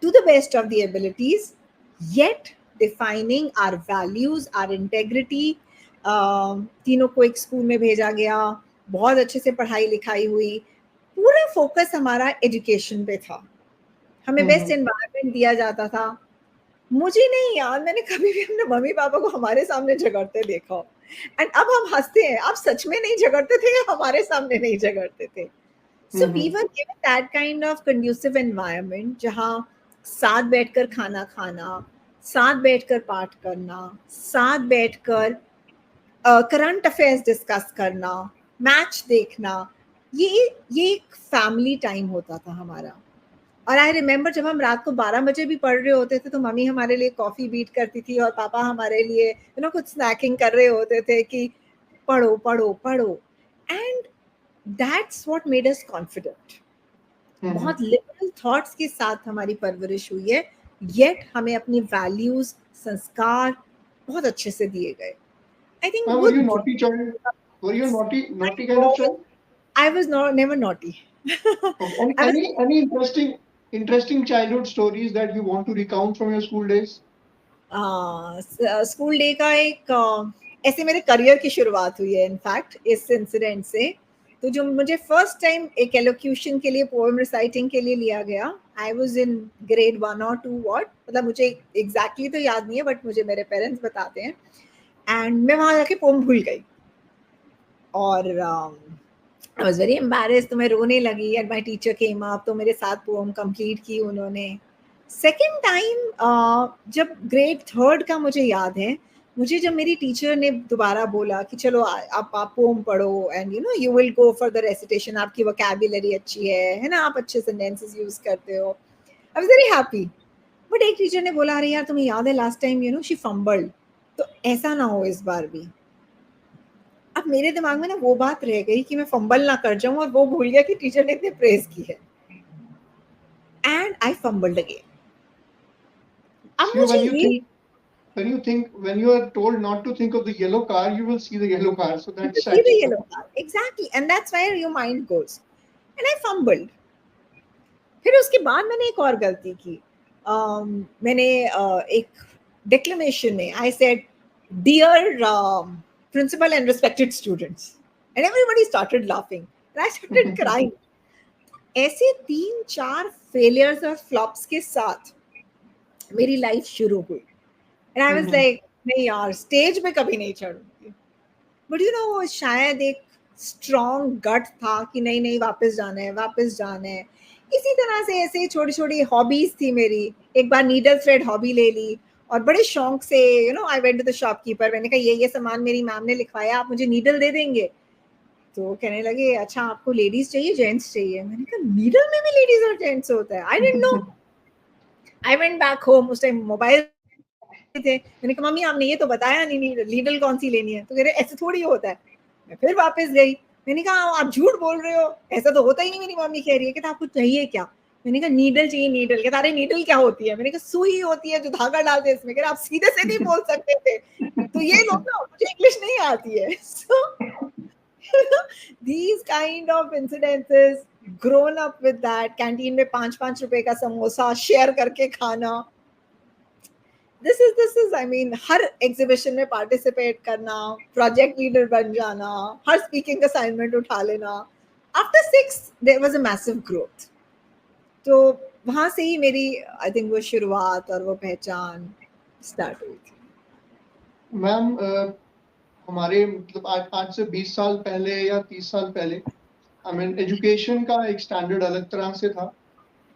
to the best of the abilities, yet defining our values, our integrity. तीनों को एक स्कूल में भेजा गया, बहुत अच्छे से पढ़ाई लिखाई हुई, पूरा फोकस हमारा एजुकेशन पे था. हमें बेस्ट एनवायरनमेंट दिया जाता था. मुझे नहीं याद मैंने कभी भी अपने मम्मी पापा को हमारे सामने झगड़ते देखा. एंड अब हम हंसते हैं, आप सच में नहीं झगड़ते थे या हमारे सामने नहीं झगड़ते थे. So we were given that kind of conducive environment जहाँ साथ बैठकर खाना खाना, साथ बैठकर पाठ करना, साथ बैठकर करंट अफेयर्स डिस्कस करना, मैच देखना, ये एक फैमिली टाइम होता था हमारा। और आई रिमेम्बर जब हम रात को 12 बजे भी पढ़ रहे होते थे तो मम्मी हमारे लिए कॉफी बीट करती थी और पापा हमारे लिए कुछ स्नैकिंग कर रहे होते थे कि पढ़ो पढ़ो पढ़ो। And that's what made us confident. बहुत लिबरल थॉट्स के साथ हमारी परवरिश हुई है, येट हमें अपनी वैल्यूज, संस्कार बहुत अच्छे से दिए गए। I think Were you naughty child? Were you a naughty kind of child? I was never naughty. Any interesting childhood stories that you want to recount from your school days? School day का एक ऐसे मेरे करियर की शुरुआत हुई है इनफैक्ट इस इंसिडेंट से। तो जो मुझे फर्स्ट टाइम एक एलोक्यूशन के लिए पोएम रिसाइटिंग के लिए लिया गया, आई वाज इन ग्रेड 1 और 2 व्हाट, मतलब मुझे एग्जैक्टली तो याद नहीं है बट मुझे मेरे पेरेंट्स बताते हैं। एंड मैं वहां जाके पोएम भूल गई और आई वाज वेरी एम्बैरेस्ड, तो मैं रोने लगी and my teacher came up, तो मेरे साथ पोएम कंप्लीट की उन्होंने। सेकेंड टाइम जब ग्रेड 3 का मुझे याद है, मुझे जब मेरी टीचर ने दोबारा बोला कि चलो आप पोम पढ़ो and you will go for the recitation, आपकी वोकैबुलरी अच्छी है ना, आप अच्छे सेंटेंसेस यूज करते हो। आई वाज वेरी हैप्पी। बट एक टीचर ने बोला अरे यार तुम्हें याद है लास्ट टाइम शी फंबल्ड, तो ऐसा ना हो इस बार भी। अब मेरे दिमाग में ना वो बात रह गई कि मैं फंबल ना कर जाऊं और वो भूल गया कि टीचर ने इतने प्रेज की है। And I fumbled again. When you are told not to think of the yellow car, you will see the yellow car. So that's see the yellow car. Exactly. And that's where your mind goes. And I fumbled. फिर उसके बाद मैंने एक और गलती की। मैंने एक डिक्लेमेशन में I said, dear principal and respected students, and everybody started laughing and I started crying. ऐसे 3-4 फेलियर्स और फ्लॉप्स के साथ मेरी लाइफ शुरू हुई। And I was like, नहीं यार स्टेज पे कभी नहीं चढ़ूंगी। बट वो शायद एक स्ट्रॉन्ग गट था कि नहीं नहीं वापस जाना है, वापस जाना है। इसी तरह से ऐसे छोटी छोटी हॉबीज थी मेरी। एक बार नीडल थ्रेड हॉबी ले ली और बड़े शौक से I went to the shopkeeper, मैंने कहा ये सामान मेरी मैम ने लिखवाया, आप मुझे नीडल दे देंगे? तो कहने लगे अच्छा आपको लेडीज चाहिए जेंट्स चाहिए? मैंने कहा नीडल में भी लेडीज और जेंट्स होता है, I didn't know. I went back home, उस टाइम मोबाइल थे, मैंने कहा मम्मी आपने ये तो बताया नहीं नीडल कौन सी लेनी है, तो कह रहे ऐसे थोड़ी होता है। मैं फिर वापस गई, मैंने कहा आप झूठ बोल रहे हो, ऐसा तो होता ही नहीं, मेरी मम्मी कह रही है। कहता आपको चाहिए क्या? मैंने कहा नीडल चाहिए नीडल। कहता अरे नीडल क्या होती है? मैंने कहा सुई होती है जो धागा डालते हैं इसमें। कह आप सीधे से नहीं बोल सकते थे, तो ये लोग ना मुझे इंग्लिश नहीं आती है। सो these kind of incidences, grown up with that, canteen में 5-5 रुपए का समोसा शेयर करके खाना, this is I mean हर एग्जीबिशन में पार्टिसिपेट करना, प्रोजेक्ट लीडर बन जाना, हर स्पीकिंग असाइनमेंट उठा लेना। After 6 there was a massive growth. तो वहां से ही मेरी आई थिंक वो शुरुआत और वो पहचान स्टार्ट हुई थी। मैम हमारे मतलब आज से 20 साल पहले या 30 साल पहले आई मीन एजुकेशन का एक स्टैंडर्ड अलग तरह से था।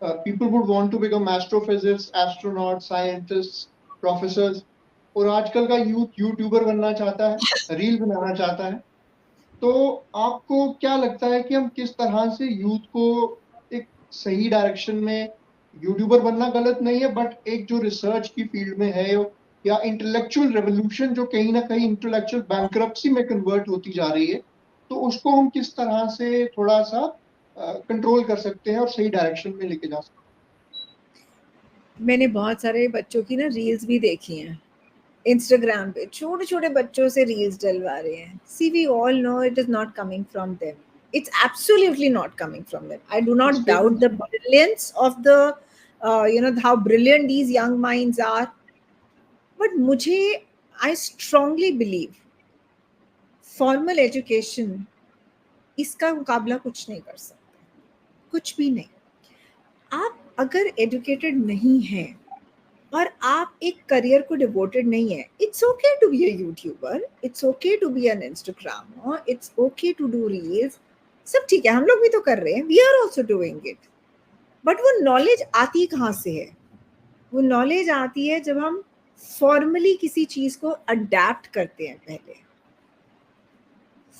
People would want to become astrophysicist, astronaut, scientist, professors, और आजकल का यूथ यूट्यूबर बनना चाहता है, रील बनाना चाहता है। तो आपको क्या लगता है कि हम किस तरह से यूथ को एक सही डायरेक्शन में, यूट्यूबर बनना गलत नहीं है बट एक जो रिसर्च की फील्ड में है या इंटेलेक्चुअल रेवोल्यूशन जो कहीं ना कहीं इंटेलेक्चुअल बैंक्रप्सी में कन्वर्ट होती जा रही है, तो उसको हम किस तरह से थोड़ा सा कंट्रोल कर सकते हैं और सही डायरेक्शन में लेके जा सकते हैं? मैंने बहुत सारे बच्चों की ना रील्स भी देखी हैं इंस्टाग्राम पे, छोटे छोटे बच्चों से रील्स डलवा रहे हैं। See we all know it is not coming from them, it's absolutely not coming from them. I do not doubt the brilliance of the how brilliant these young minds are, but mujhe, I strongly believe formal education इसका मुकाबला कुछ नहीं कर सकता, कुछ भी नहीं। आप अगर एजुकेटेड नहीं हैं और आप एक करियर को डिवोटेड नहीं है, it's okay to be a YouTuber, it's okay to be an Instagrammer, it's okay to do reels, सब ठीक है, हम लोग भी तो कर रहे हैं, we are also doing it, but वो नॉलेज आती कहाँ से है? वो नॉलेज आती है जब हम फॉर्मली किसी चीज को अडेप्ट करते हैं। पहले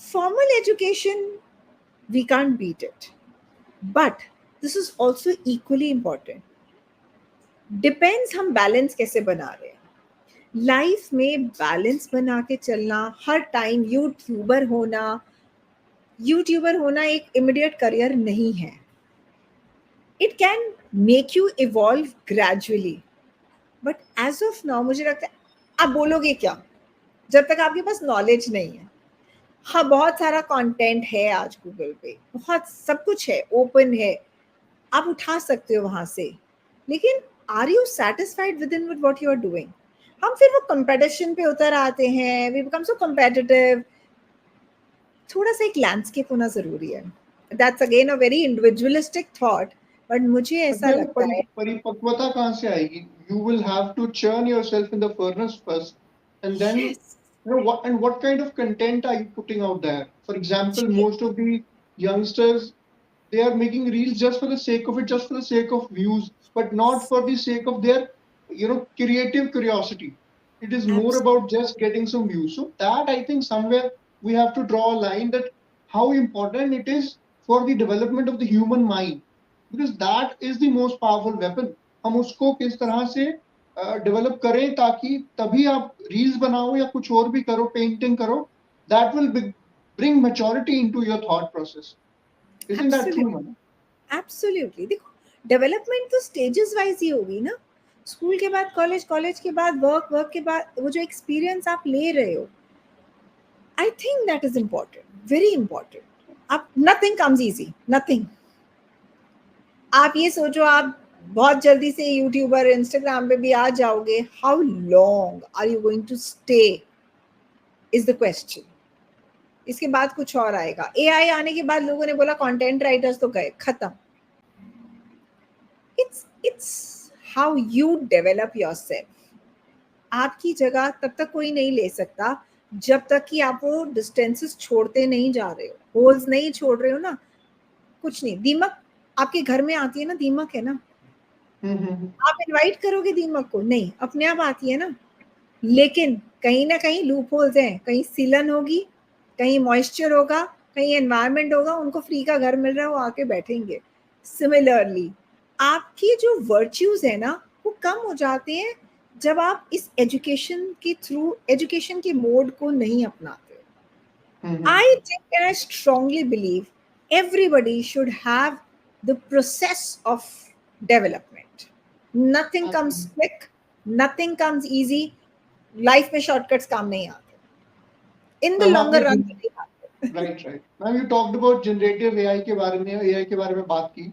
formal education, we can't beat it, but this is also equally important. Depends हम बैलेंस कैसे बना रहे हैं लाइफ में। बैलेंस बना के चलना, हर टाइम यूट्यूबर होना एक इमीडिएट करियर नहीं है। It can make you evolve gradually, but as of now मुझे लगता है आप बोलोगे क्या जब तक आपके पास नॉलेज नहीं है? हाँ, बहुत सारा कंटेंट है आज गूगल पे, बहुत सब कुछ है, ओपन है, आप उठा सकते हो वहां से, लेकिन are you satisfied with in with what you are doing? हम फिर वो कंपटीशन पे उतर आते हैं, वी बिकम सो कम्पेटिटिव। थोड़ा सा एक लैंडस्केप होना जरूरी है। That's again a very individualistic thought, but मुझे ऐसा अगर लगता है परिपक्वता कहाँ से आएगी? You will have to churn yourself in the furnace first, and then yes, what kind of content are you putting out there? For example, most of the youngsters, they are making reels just for the sake of it, just for the sake of views, but not for the sake of their creative curiosity. It is more about just getting some views. So that, I think, somewhere we have to draw a line that how important it is for the development of the human mind, because that is the most powerful weapon. हम उसको किस तरह से डेवलप करें ताकि तभी आप रील्स बनाओ या कुछ और भी करो, पेंटिंग करो, that will bring maturity into your thought process. Isn't that true, man? Absolutely. देखो, डेवलपमेंट तो स्टेजेस वाइज ही होगी ना। स्कूल के बाद कॉलेज, कॉलेज के बाद वर्क, वर्क के बाद वो जो एक्सपीरियंस आप ले रहे हो, I think that is important, very important. आप, नथिंग कम्स इजी, नथिंग। आप ये सोचो आप बहुत जल्दी से यूट्यूबर, इंस्टाग्राम पे भी आ जाओगे, how long are you going to stay is the question. इसके बाद कुछ और आएगा। एआई आने के बाद लोगों ने बोला कंटेंट राइटर्स तो गए, खत्म। It's how you develop yourself. आपकी जगह तब तक कोई नहीं ले सकता जब तक कि आप वो डिस्टेंसेस छोड़ते नहीं जा रहे हो, होल्स नहीं छोड़ रहे हो ना। कुछ नहीं, दीमक आपके घर में आती है ना, दीमक है ना, आप इनवाइट करोगे दीमक को? नहीं, अपने आप आती है ना। लेकिन कहीं ना कहीं लूप होल्स हैं, कहीं सीलन होगी, कहीं मॉइस्चर होगा, कहीं एनवायरनमेंट होगा, उनको फ्री का घर मिल रहा है, वो आके बैठेंगे। सिमिलरली आपकी जो वर्च्यूज है ना, वो कम हो जाते हैं जब आप इस एजुकेशन के थ्रू, एजुकेशन के मोड को नहीं अपनाते हो। I think and I strongly believe everybody should have the process of development. Nothing comes quick, nothing comes easy. Life में shortcuts काम नहीं आते, in the मैम longer आपने run नहीं आते। Right right ma'am, you talked about generative AI के बारे में, एआई के बारे में बात की।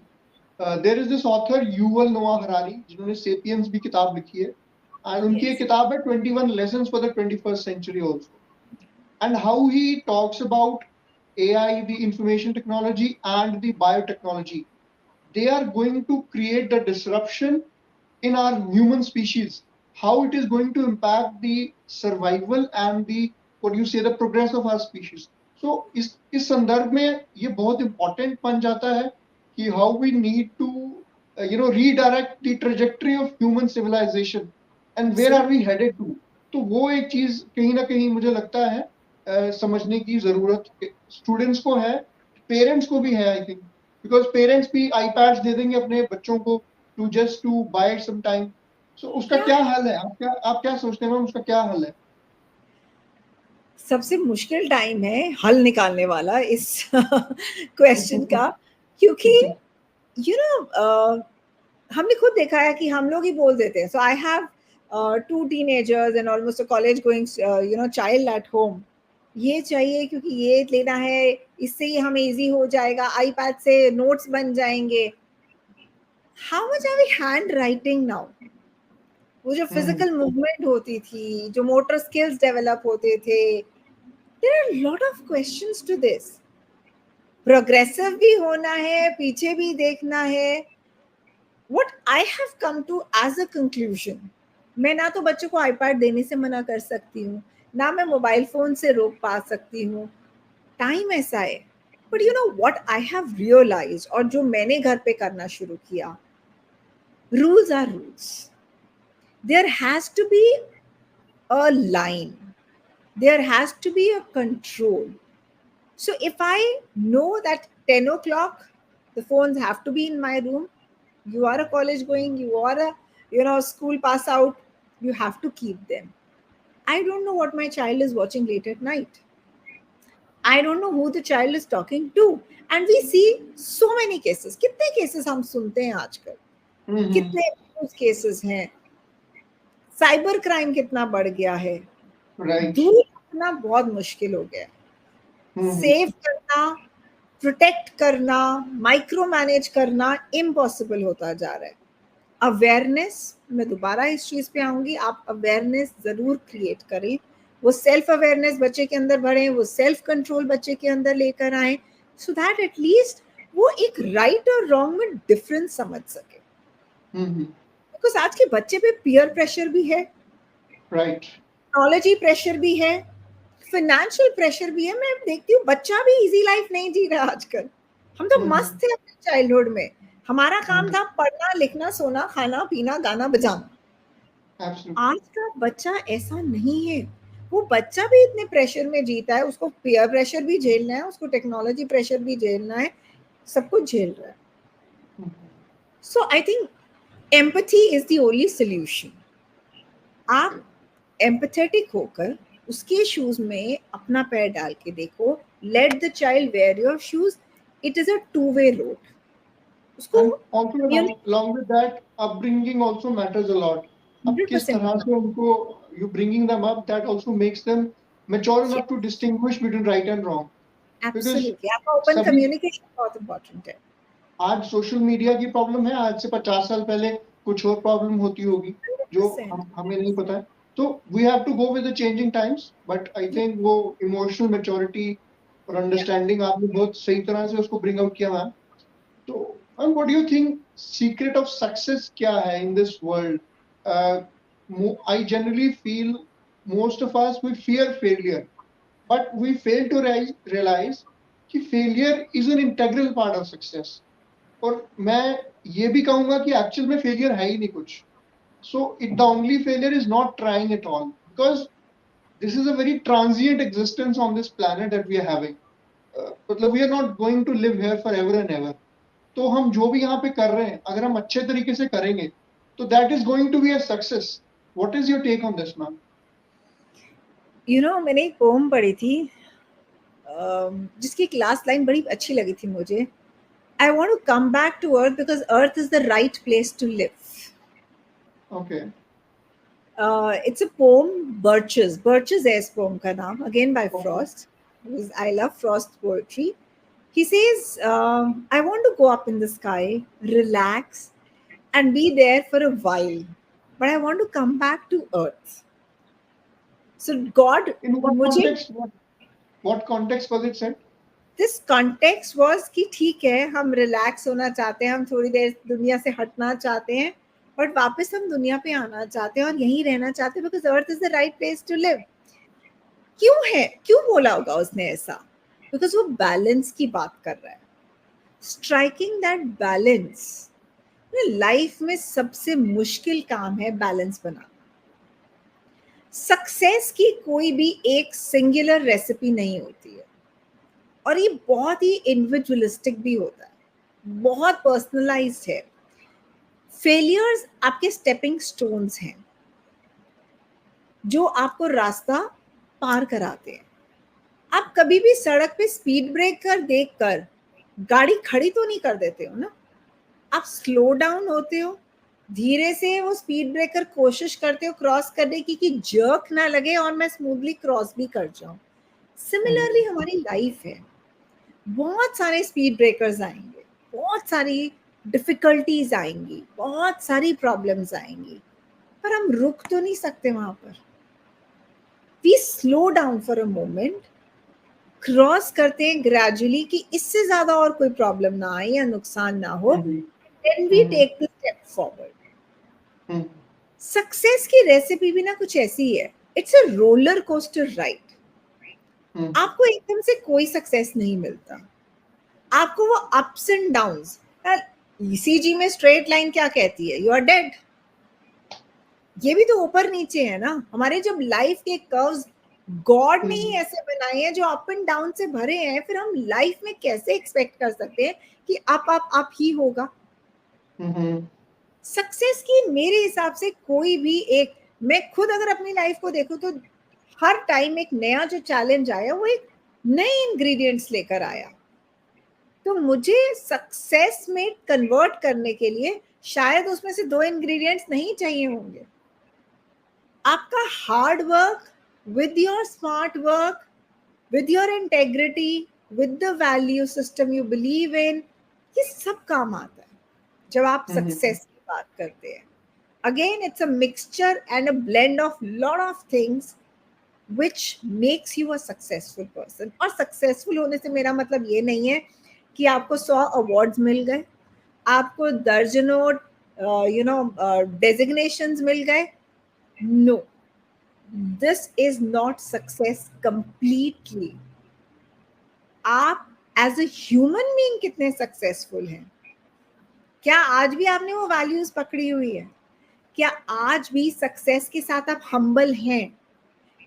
There is this author Yuval Noah Harari, जिन्होंने सेपियंस भी किताब लिखी है, एंड उनकी एक किताब है 21 lessons for the 21st century also, and how he talks about AI, the information technology, and the biotechnology. They are going to create the disruption in our human species. How it is going to impact the survival and the, what you say, the progress of our species. So इस संदर्भ में ये बहुत important बन जाता है कि how we need to redirect the trajectory of human civilization and where are we headed to. तो वो एक चीज कहीं ना कहीं मुझे लगता है समझने की जरूरत स्टूडेंट्स को है, पेरेंट्स को भी है, आई थिंक, बिकॉज पेरेंट्स भी आईपैड्स दे देंगे अपने बच्चों को to just to buy some time. So उसका क्या हल है? आप क्या सोचते हैं मैम, उसका क्या हल है? सबसे मुश्किल टाइम है हल निकालने वाला इस क्वेश्चन का, क्योंकि यू नो हमने खुद देखा है कि हम लोग ही बोल देते हैं। सो I have 2 teenagers and almost a college going child at home. ये चाहिए क्योंकि ये लेना है, इससे ही हमें इजी हो जाएगा, आईपैड से नोट्स बन जाएंगे। How much are we hand writing now? वो जो फिजिकल मूवमेंट होती थी, जो मोटर स्किल्स डेवलप होते थे, there are lot of questions to this. Progressive भी होना है, पीछे भी देखना है। What I have come to as a conclusion, मैं ना तो बच्चों को आईपैड देने से मना कर सकती हूँ, ना मैं मोबाइल फोन से रोक पा सकती हूँ। टाइम ऐसा है, but you know what I have realised, और जो मैंने घर पे करना शुरू किया, rules are rules. There has to be a line, there has to be a control. So if I know that 10 o'clock the phones have to be in my room, you are a college going, you are a school pass out, you have to keep them. I don't know what my child is watching late at night. I don't know who the child is talking to. And we see so many cases. कितने cases हम सुनते हैं आजकल, कितने न्यूज केसेस हैं. साइबर क्राइम कितना बढ़ गया है. Right. दूर रखना बहुत मुश्किल हो गया. सेव करना, प्रोटेक्ट करना, माइक्रो मैनेज करना इम्पॉसिबल होता जा रहा है. अवेयरनेस, मैं दोबारा इस चीज पे आऊंगी, आप अवेयरनेस जरूर क्रिएट करें. वो सेल्फ अवेयरनेस बच्चे के अंदर बढ़े, वो सेल्फ कंट्रोल बच्चे के अंदर लेकर आए, सो दैट एटलीस्ट वो एक राइट और रॉन्ग में डिफरेंस समझ सके. बिकॉज आज के बच्चे पे पीयर प्रेशर भी है, राइट, टेक्नोलॉजी प्रेशर भी है, फाइनेंशियल प्रेशर भी है. मैं देखती हूँ बच्चा भी इजी लाइफ नहीं जी रहा आजकल. हम तो मस्त थे अपने चाइल्डहुड में. हमारा काम था पढ़ना, लिखना, सोना, खाना, पीना, गाना बजाना. आज का बच्चा ऐसा नहीं है. वो बच्चा भी इतने प्रेशर में जीता है, उसको पीयर प्रेशर भी झेलना है, उसको टेक्नोलॉजी प्रेशर भी झेलना है, सब कुछ झेल रहा है. So I think empathy is the only solution. आप एम्पैथेटिक होकर उसके शूज में अपना पैर डाल के देखो. Let the child wear your shoes. It is a two way road. उसको also along with that, upbringing also matters a lot. अब किस तरह से उनको you bringing them up, that also makes them mature enough to distinguish between right and wrong. Absolutely. आपका ओपन कम्युनिकेशन बहुत इम्पोर्टेंट है. आज सोशल मीडिया की प्रॉब्लम है, आज से 50 साल पहले कुछ और प्रॉब्लम होती होगी जो हमें नहीं पता है. तो we have to go with the changing times. But I think वो इमोशनल मैच्योरिटी और अंडरस्टैंडिंग आपने बहुत सही तरह से उसको ब्रिंग आउट किया मैम. तो ma'am, what do you think secret of success क्या है in this world? I generally feel most of us we fear failure, but we fail to realise कि failure is an integral part of success. और मैं ये भी कहूंगा कि एक्चुअल में फेलियर है ही नहीं कुछ. So the only failure is not trying at all, because this is a very transient existence on this planet that we are having. मतलब we are not going to live here forever and ever. तो हम जो भी यहाँ पे कर रहे हैं, अगर हम अच्छे तरीके से करेंगे, तो that is going to be a success. What is your take on this, ma'am? You know, मैंने एक पोम पढ़ी थी जिसकी क्लास लाइन बड़ी अच्छी लगी थी मुझे. I want to come back to earth because earth is the right place to live. Okay. It's a poem, Birches. Birches is poem ka naam, again by Frost. I love Frost poetry. He says, I want to go up in the sky, relax, and be there for a while. But I want to come back to earth. So God... In what context? What context was it said? This context was कि ठीक है, हम रिलैक्स होना चाहते हैं, हम थोड़ी देर दुनिया से हटना चाहते हैं, बट वापस हम दुनिया पे आना चाहते हैं और यहीं रहना चाहते हैं, because earth is the right place to live. क्यों है? क्यों बोला होगा उसने ऐसा? बिकॉज वो बैलेंस की बात कर रहा है. स्ट्राइकिंग दैट बैलेंस, लाइफ में सबसे मुश्किल काम है बैलेंस बनाना. सक्सेस की कोई भी एक सिंगुलर रेसिपी नहीं होती है, और ये बहुत ही इंडिविजुअलिस्टिक भी होता है, बहुत पर्सनलाइज्ड है. फेलियर्स आपके स्टेपिंग स्टोन्स हैं जो आपको रास्ता पार कराते हैं. आप कभी भी सड़क पे स्पीड ब्रेकर देखकर गाड़ी खड़ी तो नहीं कर देते हो ना. आप स्लो डाउन होते हो, धीरे से वो स्पीड ब्रेकर कोशिश करते हो क्रॉस करने की कि जर्क ना लगे और मैं स्मूथली क्रॉस भी कर जाऊं. सिमिलरली हमारी लाइफ है. बहुत सारे स्पीड ब्रेकर्स आएंगे, बहुत सारी डिफिकल्टीज आएंगी, बहुत सारी प्रॉब्लम्स आएंगी, पर हम रुक तो नहीं सकते वहां पर. We slow down for a moment, cross करते हैं ग्रेजुअली कि इससे ज्यादा और कोई प्रॉब्लम ना आए या नुकसान ना हो, then we take the step forward. Success की रेसिपी भी ना कुछ ऐसी है. It's a roller coaster ride. आपको एकदम से कोई सक्सेस नहीं मिलता. आपको वो अप्स एंड डाउन्स, ईसीजी में स्ट्रेट लाइन क्या कहती है, यू आर डेड। ये भी तो ऊपर नीचे है ना, हमारे जब लाइफ के कर्व्स गॉड ने ही ऐसे बनाए हैं जो अप एंड डाउन से भरे हैं, फिर हम लाइफ में कैसे एक्सपेक्ट कर सकते हैं कि अप ही होगा। सक्सेस की मेरे हिसाब से कोई भी एक, मैं खुद अगर अपनी लाइफ को देखूं तो हर टाइम एक नया जो चैलेंज आया वो एक नए इंग्रेडिएंट्स लेकर आया। तो मुझे सक्सेस में कन्वर्ट करने के लिए शायद उसमें से 2 इंग्रेडिएंट्स नहीं चाहिए होंगे। आपका hard work with your smart work, with your integrity, with the value system you believe in, ये सब काम आता है जब आप सक्सेस की बात करते हैं। Again, it's a mixture and a blend of lot of things which makes you a successful person. और successful होने से मेरा मतलब ये नहीं है कि आपको 100 awards मिल गए, आपको दर्जनों designations मिल गए। No, this is not success completely. आप as a human being कितने successful हैं? क्या आज भी आपने वो values पकड़ी हुई है? क्या आज भी सक्सेस के साथ आप हम्बल हैं?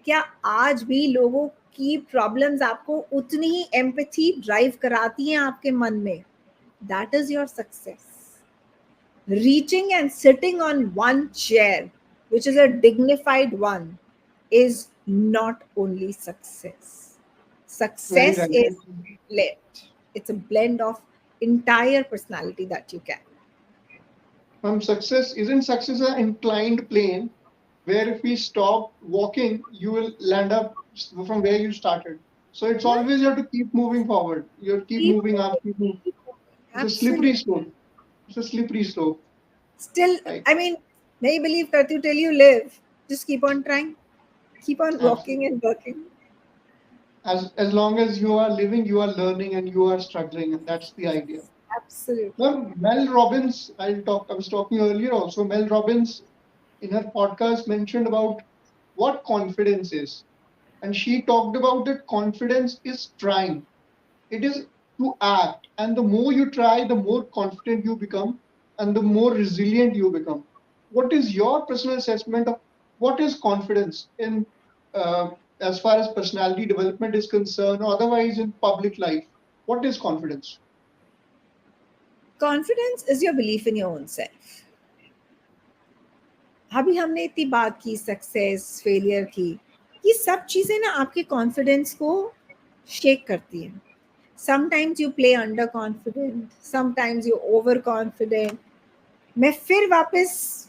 क्या आज भी लोगों की प्रॉब्लम्स आपको उतनी ही एम्पैथी ड्राइव कराती हैं आपके मन में? That is your success. Reaching and sitting on one chair which is a dignified one is not only success. Success is blend. It's a blend of entire personality that you can. Success isn't success an inclined plane where if we stop walking, you will land up from where you started. So it's always you have to keep moving forward. You have to keep moving up, keep moving. It's a slippery slope. It's a slippery slope. Still, Right. I mean, nahi believe karti hu till you live. Just keep on trying. Keep on walking and working. As long as you are living, you are learning and you are struggling, and that's the idea. Absolutely. Well, Mel Robbins, I was talking earlier also. Mel Robbins in her podcast mentioned about what confidence is. And she talked about that confidence is trying. It is to act. And the more you try, the more confident you become and the more resilient you become. What is your personal assessment of what is confidence in as far as personality development is concerned, or otherwise in public life? What is confidence? Confidence is your belief in your own self. अभी हमने इतनी बात की सक्सेस, फेलियर की, ये सब चीजें ना आपके कॉन्फिडेंस को शेक करती हैं। Sometimes you play under confident, sometimes you over confident. मैं फिर वापस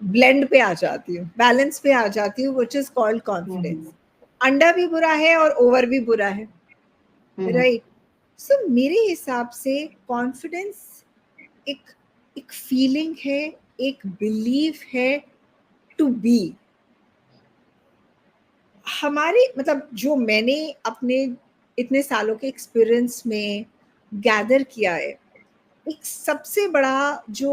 ब्लेंड पे आ जाती हूँ, बैलेंस पे आ जाती हूँ, which is called confidence. Under भी बुरा है और ओवर भी बुरा है, राइट? सो मेरे हिसाब से कॉन्फिडेंस एक फीलिंग है, एक बिलीफ है टू बी। हमारे मतलब जो मैंने अपने इतने सालों के एक्सपीरियंस में गैदर किया है, एक सबसे बड़ा जो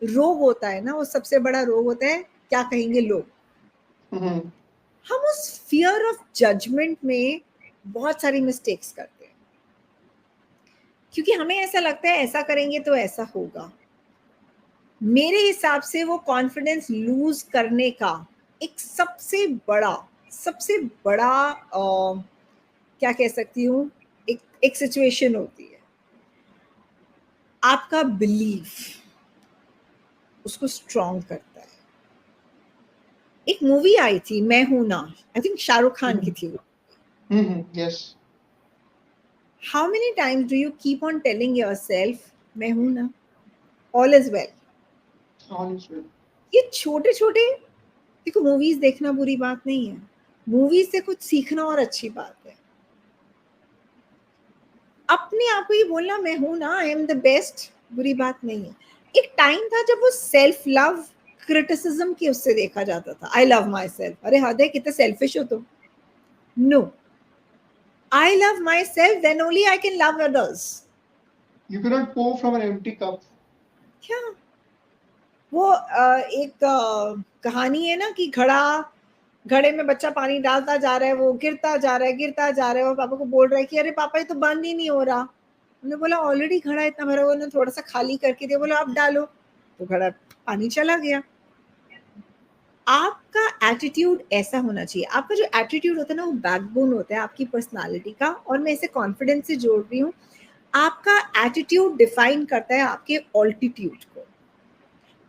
रोग होता है ना, वो सबसे बड़ा रोग होता है क्या कहेंगे लोग, हम उस फियर ऑफ जजमेंट में बहुत सारी मिस्टेक्स करते हैं, क्योंकि हमें ऐसा लगता है ऐसा करेंगे तो ऐसा होगा। मेरे हिसाब से वो कॉन्फिडेंस लूज करने का एक सबसे बड़ा क्या कह सकती हूँ, एक सिचुएशन होती है। आपका बिलीफ उसको स्ट्रॉन्ग करता है। एक मूवी आई थी मैं हूं ना, आई थिंक शाहरुख खान की थी वो। Yes. How many times do you keep on telling yourself मैं हूं ना, all is well? All is well. ये छोटे छोटे, देखो मूवीज देखना बुरी बात नहीं है, मूवीज से कुछ सीखना और अच्छी बात है। अपने आप को ये बोलना मैं हूं ना, आई एम द बेस्ट, बुरी बात नहीं है। एक टाइम था जब वो सेल्फ लव क्रिटिसिज्म की उससे देखा जाता था, आई लव माई सेल्फ, अरे हद है कितने सेल्फिश हो तुम। No, I love myself, then only I can love others. You cannot pour from an empty cup. क्या वो एक कहानी है ना कि घड़ा घड़े में बच्चा पानी डालता जा रहा है, वो गिरता जा रहा है, गिरता जा रहा है, और पापा को बोल रहा है कि अरे पापा ये तो बंद ही नहीं हो रहा। उन्होंने बोला ऑलरेडी घड़ा इतना भरा हुआ, उन्होंने थोड़ा सा खाली करके दिया, बोला अब डालो, तो घड़ा पानी चला गया। आपका एटीट्यूड ऐसा होना चाहिए। आपका जो एटीट्यूड होता है ना, वो बैकबोन होता है आपकी पर्सनालिटी का, और मैं इसे कॉन्फिडेंस से जोड़ रही हूँ। आपका एटीट्यूड डिफाइन करता है आपके ऑल्टीट्यूड को,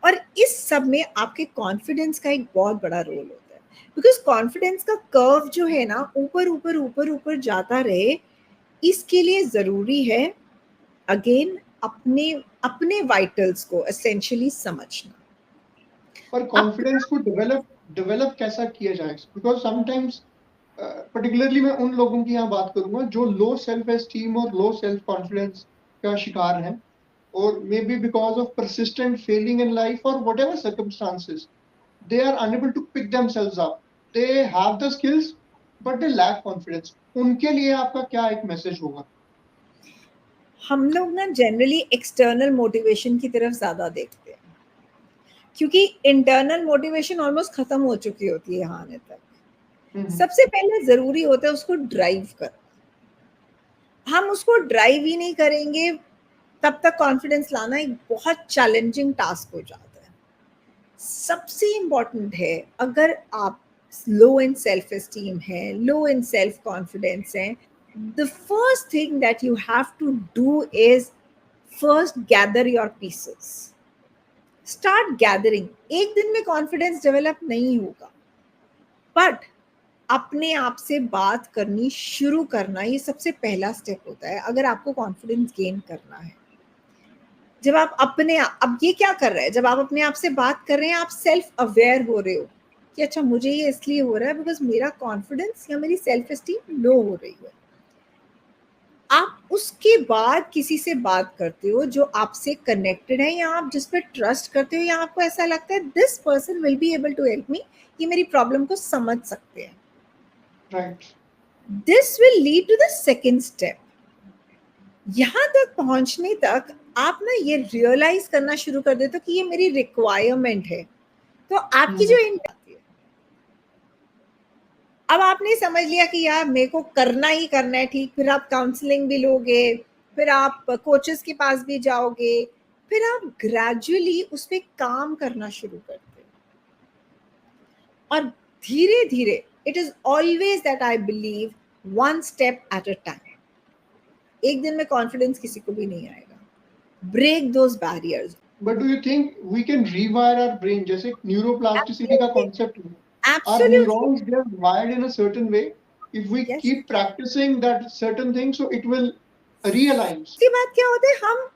और इस सब में आपके कॉन्फिडेंस का एक बहुत बड़ा रोल होता है, बिकॉज कॉन्फिडेंस का कर्व जो है ना, ऊपर ऊपर ऊपर ऊपर जाता रहे, इसके लिए ज़रूरी है अगेन अपने अपने वाइटल्स को एसेंशियली समझना। पर कॉन्फिडेंस को डेवलप कैसा किया जाए? बिकॉज समटाइम्स पर्टिकुलरली मैं उन लोगों की यहाँ बात करूंगा जो लो सेल्फ एस्टीम और लो सेल्फ कॉन्फिडेंस का शिकार हैं, or maybe because of persistent failing in life or whatever circumstances, they are unable to pick themselves up. They have the skills, but they lack confidence. उनके लिए आपका क्या एक मैसेज होगा? हम लोग ना जनरली एक्सटर्नल मोटिवेशन की तरफ ज़्यादा देखते हैं, क्योंकि इंटरनल मोटिवेशन ऑलमोस्ट खत्म हो चुकी होती है यहाँ आने तक। सबसे पहले ज़रूरी होता है उसको ड्राइव कर। हम उसको ड्राइव ही नहीं करेंगे तब तक कॉन्फिडेंस लाना एक बहुत चैलेंजिंग टास्क हो जाता है। सबसे इम्पॉर्टेंट है, अगर आप लो इन सेल्फ एस्टीम है, लो इन सेल्फ कॉन्फिडेंस है, the first thing that you have to do is first gather your pieces. Start gathering. एक दिन में कॉन्फिडेंस डेवलप नहीं होगा, बट अपने आप से बात करनी शुरू करना ये सबसे पहला स्टेप होता है अगर आपको कॉन्फिडेंस गेन करना है। जब आप अपने अब ये क्या कर रहे हैं, जब आप अपने आप से बात कर रहे हैं, आप सेल्फ अवेयर हो रहे हो कि अच्छा मुझे ये इसलिए हो रहा है बिकॉज मेरा कॉन्फिडेंस या मेरी सेल्फ एस्टीम लो हो रही है। आप उसके बाद किसी से बात करते हो जो आपसे कनेक्टेड है, या आप जिस पर ट्रस्ट करते हो, या आपको ऐसा लगता है this person will be able to help me, ये मेरी प्रॉब्लम को समझ सकते हैं। Right, this will lead to the second step. यहाँ तक पहुंचने तक आप ना ये रियलाइज करना शुरू कर देते हो कि ये मेरी रिक्वायरमेंट है, तो आपकी जो आती है, अब आपने समझ लिया कि यार मेरे को करना ही करना है, ठीक, फिर आप काउंसलिंग भी लोगे, फिर आप कोचेस के पास भी जाओगे, फिर आप ग्रेजुअली उस पर काम करना शुरू करते हो, और धीरे धीरे it is always that I believe one step at a time. एक दिन में कॉन्फिडेंस किसी को भी नहीं आएगा। Break those barriers. But do you think we can rewire our brain? जैसे न्यूरोप्लास्टिसिटी का कॉन्सेप्ट है, our neurons, they are wired in a certain way. If we keep practicing that certain thing, so it will realign. इसकी बात क्या होता है, हम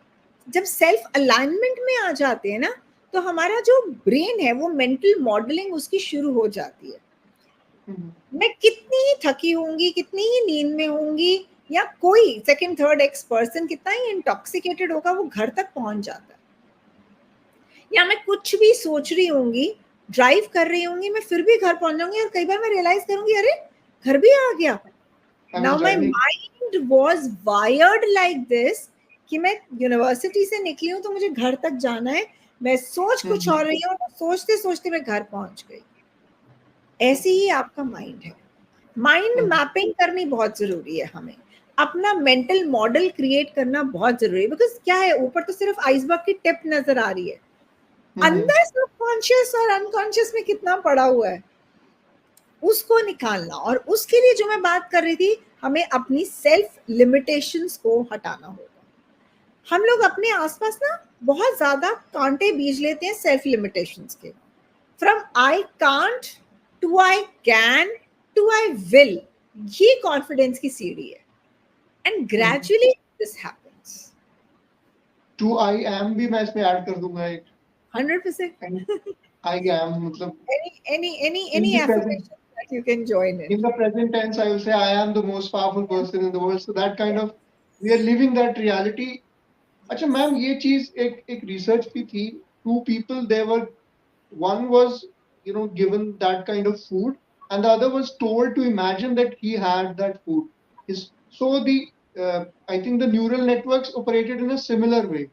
जब सेल्फ अलाइनमेंट में आ जाते हैं ना, तो हमारा जो ब्रेन है वो मेंटल मॉडलिंग उसकी शुरू हो जाती है। मैं कितनी ही थकी होंगी, कितनी ही नींद में होंगी, या कोई सेकंड थर्ड एक्स पर्सन कितना ही इंटॉक्सिकेटेड होगा, वो घर तक पहुंच जाता है। या मैं कुछ भी सोच रही होंगी, ड्राइव कर रही होंगी, मैं फिर भी घर पहुंच जाऊंगी, और कई बार मैं रियलाइज करूंगी अरे घर भी आ गया। Now my mind was wired like this कि मैं यूनिवर्सिटी से निकली हूं तो मुझे घर तक जाना है, मैं सोच कुछ और रही हूँ, सोचते सोचते मैं घर पहुंच गई। ऐसे ही आपका माइंड है। माइंड मैपिंग करनी बहुत जरूरी है, हमें अपना मेंटल मॉडल क्रिएट करना बहुत जरूरी है। बिकॉज क्या है, ऊपर तो सिर्फ आइसबर्ग की टिप नजर आ रही है, अंदर सबकॉन्शियस और अनकॉन्शियस में कितना पड़ा हुआ है उसको निकालना। और उसके लिए जो मैं बात कर रही थी, हमें अपनी सेल्फ लिमिटेशंस को हटाना होगा। हम लोग अपने आसपास ना बहुत ज्यादा कांटे बीज लेते हैं सेल्फ लिमिटेशंस के। From I can't to I can to I will, ये कॉन्फिडेंस की सीढ़ी है, and gradually this happens. To I am भी मैं इसमें ऐड कर दूंगा एक 100%. I am, मतलब any affirmation that you can join in. In the present tense, I will say I am the most powerful person in the world. So that kind of, we are living that reality. अच्छा मैम, ये चीज एक research भी थी. Two people, they were, one was given that kind of food, and the other was told to imagine that he had that food. So the I think the neural networks operated in a similar way.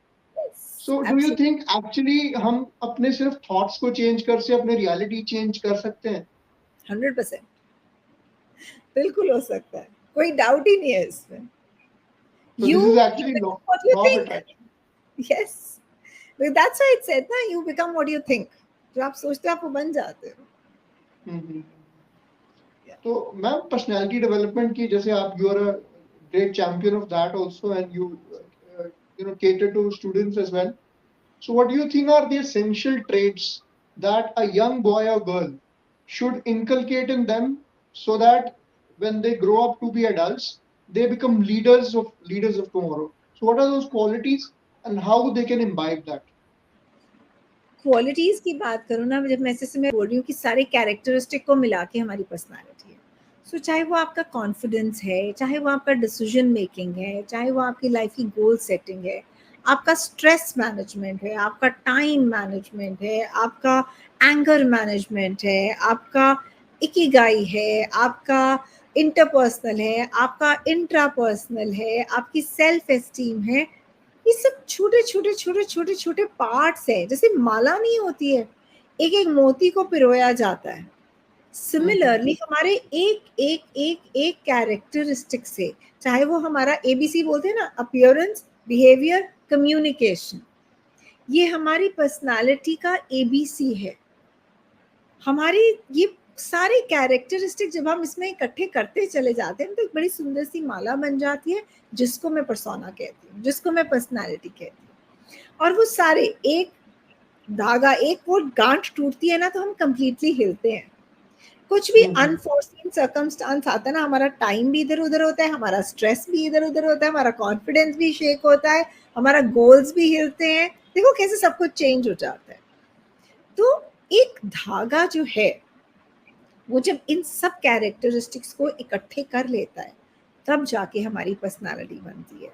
So do you think actually हम अपने सिर्फ thoughts को change कर से अपने reality change कर सकते हैं? 100% बिल्कुल हो सकता है, कोई डाउट ही नहीं है इसमें. So You this is actually become law, what you law of think. attraction. Yes. Well, that's why it said ना, you become what you think. जो आप सोचते हो आप वो बन जाते हो. हम्म. Yeah. तो मैम पर्सनालिटी डेवलपमेंट की जैसे आप you are a great champion of that also and you know cater to students as well. So what do you think are the essential traits that a young boy or girl should inculcate in them so that when they grow up to be adults they become leaders of tomorrow? So what are those qualities and how they can imbibe that? Qualities की बात करूँ ना, जब मैं बोल रही हूँ कि सारे कैरेक्टरिस्टिक को मिला के हमारी पर्सनालिटी है. सो चाहे वो आपका कॉन्फिडेंस है, चाहे वो आपका डिसीजन मेकिंग है, चाहे वो आपकी लाइफ की गोल सेटिंग है, आपका स्ट्रेस मैनेजमेंट है, आपका टाइम मैनेजमेंट है, आपका एंगर मैनेजमेंट है, आपका इकिगाई है, आपका इंटरपर्सनल है, आपका इंट्रापर्सनल है, आपकी सेल्फ एस्टीम है. ये सब छोटे छोटे छोटे छोटे छोटे पार्ट्स है. जैसे माला नहीं होती है, एक एक मोती को पिरोया जाता है. सिमिलरली हमारे एक एक एक एक कैरेक्टरिस्टिक से, चाहे वो हमारा एबीसी बोलते हैं ना, अपीयरेंस, बिहेवियर, कम्युनिकेशन, ये हमारी पर्सनालिटी का एबीसी है. हमारी ये सारे कैरेक्टरिस्टिक जब हम इसमें इकट्ठे करते चले जाते हैं तो एक बड़ी सुंदर सी माला बन जाती है, जिसको मैं पर्सोना कहती हूँ, जिसको मैं पर्सनालिटी कहती हूँ. और वो सारे एक धागा, एक वो गांठ टूटती है ना तो हम कंप्लीटली हिलते हैं. कुछ भी अनफोर्सीन सर्कमस्टांस आता है ना, हमारा टाइम भी इधर उधर होता है, हमारा स्ट्रेस भी इधर उधर होता है, हमारा कॉन्फिडेंस भी शेक होता है, हमारा गोल्स भी हिलते हैं. देखो कैसे सब कुछ चेंज हो जाता है. तो एक धागा जो है वो जब इन सब कैरेक्टरिस्टिक्स को इकट्ठे कर लेता है तब जाके हमारी पर्सनालिटी बनती है.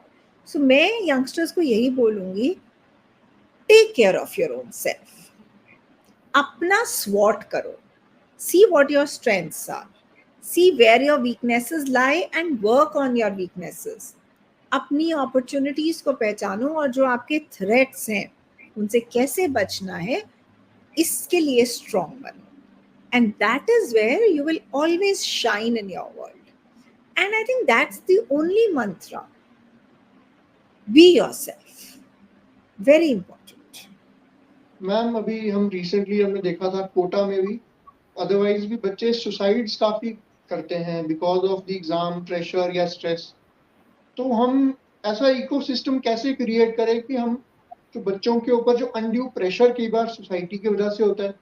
सो मैं यंगस्टर्स को यही बोलूंगी, take care of your own self. अपना स्वॉट करो. See what your strengths are, see where your weaknesses lie and work on your weaknesses. अपनी अपॉर्चुनिटीज को पहचानो और जो आपके थ्रेट्स हैं उनसे कैसे बचना है इसके लिए स्ट्रॉन्ग बनो. And that is where you will always shine in your world. And I think that's the only mantra. Be yourself. Very important. Ma'am अभी हम रिसेंटली हमने देखा था कोटा में भी, अदरवाइज भी बच्चे सुसाइड्स काफी करते हैं because of the exam pressure या स्ट्रेस. तो हम ऐसा इकोसिस्टम कैसे क्रिएट करें कि हम जो बच्चों के ऊपर जो अनड्यू प्रेशर कई बार सोसाइटी की वजह से होता है,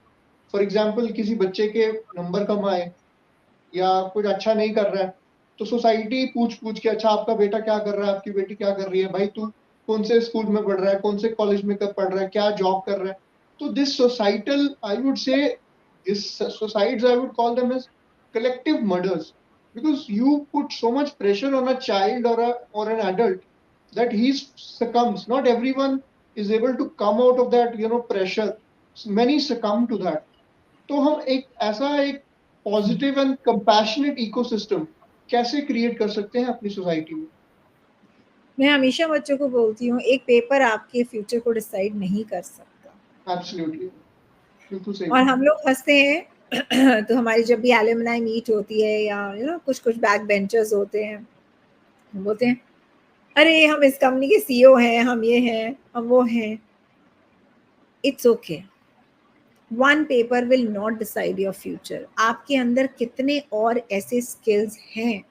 फॉर एग्जाम्पल किसी बच्चे के नंबर कम आए या कुछ अच्छा नहीं कर रहा है तो सोसाइटी पूछ के अच्छा आपका बेटा क्या कर रहा है, आपकी बेटी क्या कर रही है, भाई तू कौन से स्कूल में पढ़ रहा है, कौन से कॉलेज में कब पढ़ रहा है, क्या जॉब कर रहा है. तो this societal I would say this societies I would call them as collective murders because you put so much pressure on a child or an adult that he succumbs. Not everyone is able to come out of that pressure. Many succumb to that. तो हम एक ऐसा एक पॉजिटिव एंड कंपैशनेट इकोसिस्टम कैसे क्रिएट कर सकते हैं अपनी सोसाइटी में? मैं हमेशा बच्चों को बोलती हूँ, एक पेपर आपके फ्यूचर को डिसाइड नहीं कर सकता. एब्सोल्युटली, बिल्कुल सही. और हम लोग हंसते हैं तो हमारी जब भी एलुमनाई मीट होती है या कुछ कुछ बैक बेंचर्स होते हैं, हम बोलते हैं अरे हम इस कंपनी के सीईओ हैं, हम ये हैं, हम वो हैं. It's okay. One paper will not decide your future. आपके अंदर कितने और ऐसे स्किल्स हैं,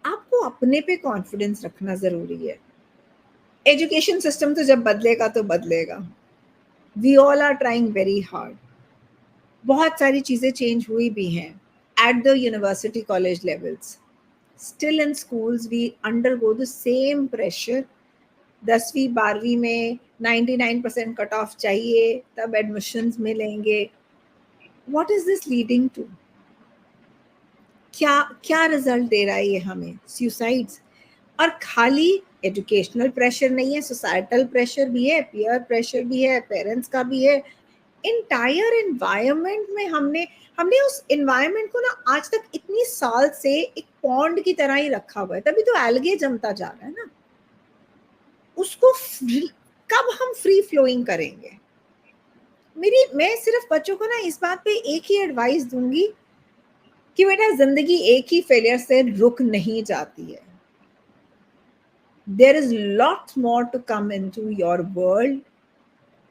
आपको अपने पे कॉन्फिडेंस रखना जरूरी है. एजुकेशन सिस्टम तो जब बदलेगा तो बदलेगा. We all are trying very hard. बहुत सारी चीजें चेंज हुई भी हैं at the university college levels. Still in schools we undergo the same pressure. 10वीं 12वीं में 99% कट ऑफ चाहिए तब एडमिशन्स मिलेंगे. What is this leading to? क्या क्या रिजल्ट दे रहा है ये हमें? सुसाइड्स. और खाली एजुकेशनल प्रेशर नहीं है, सोसाइटल प्रेशर भी है, पीयर प्रेशर भी है, पेरेंट्स का भी है. इंटायर एनवायरनमेंट में हमने उस एनवायरनमेंट को ना आज तक इतनी साल से एक पॉन्ड की तरह ही रखा हुआ है. तभी तो एल्गे जमता जा रहा है ना. उसको कब हम फ्री फ्लोइंग करेंगे? मैं सिर्फ बच्चों को ना इस बात पे एक ही एडवाइस दूंगी, कि बेटा जिंदगी एक ही फेलियर से रुक नहीं जाती है. There is lots more to come into your world.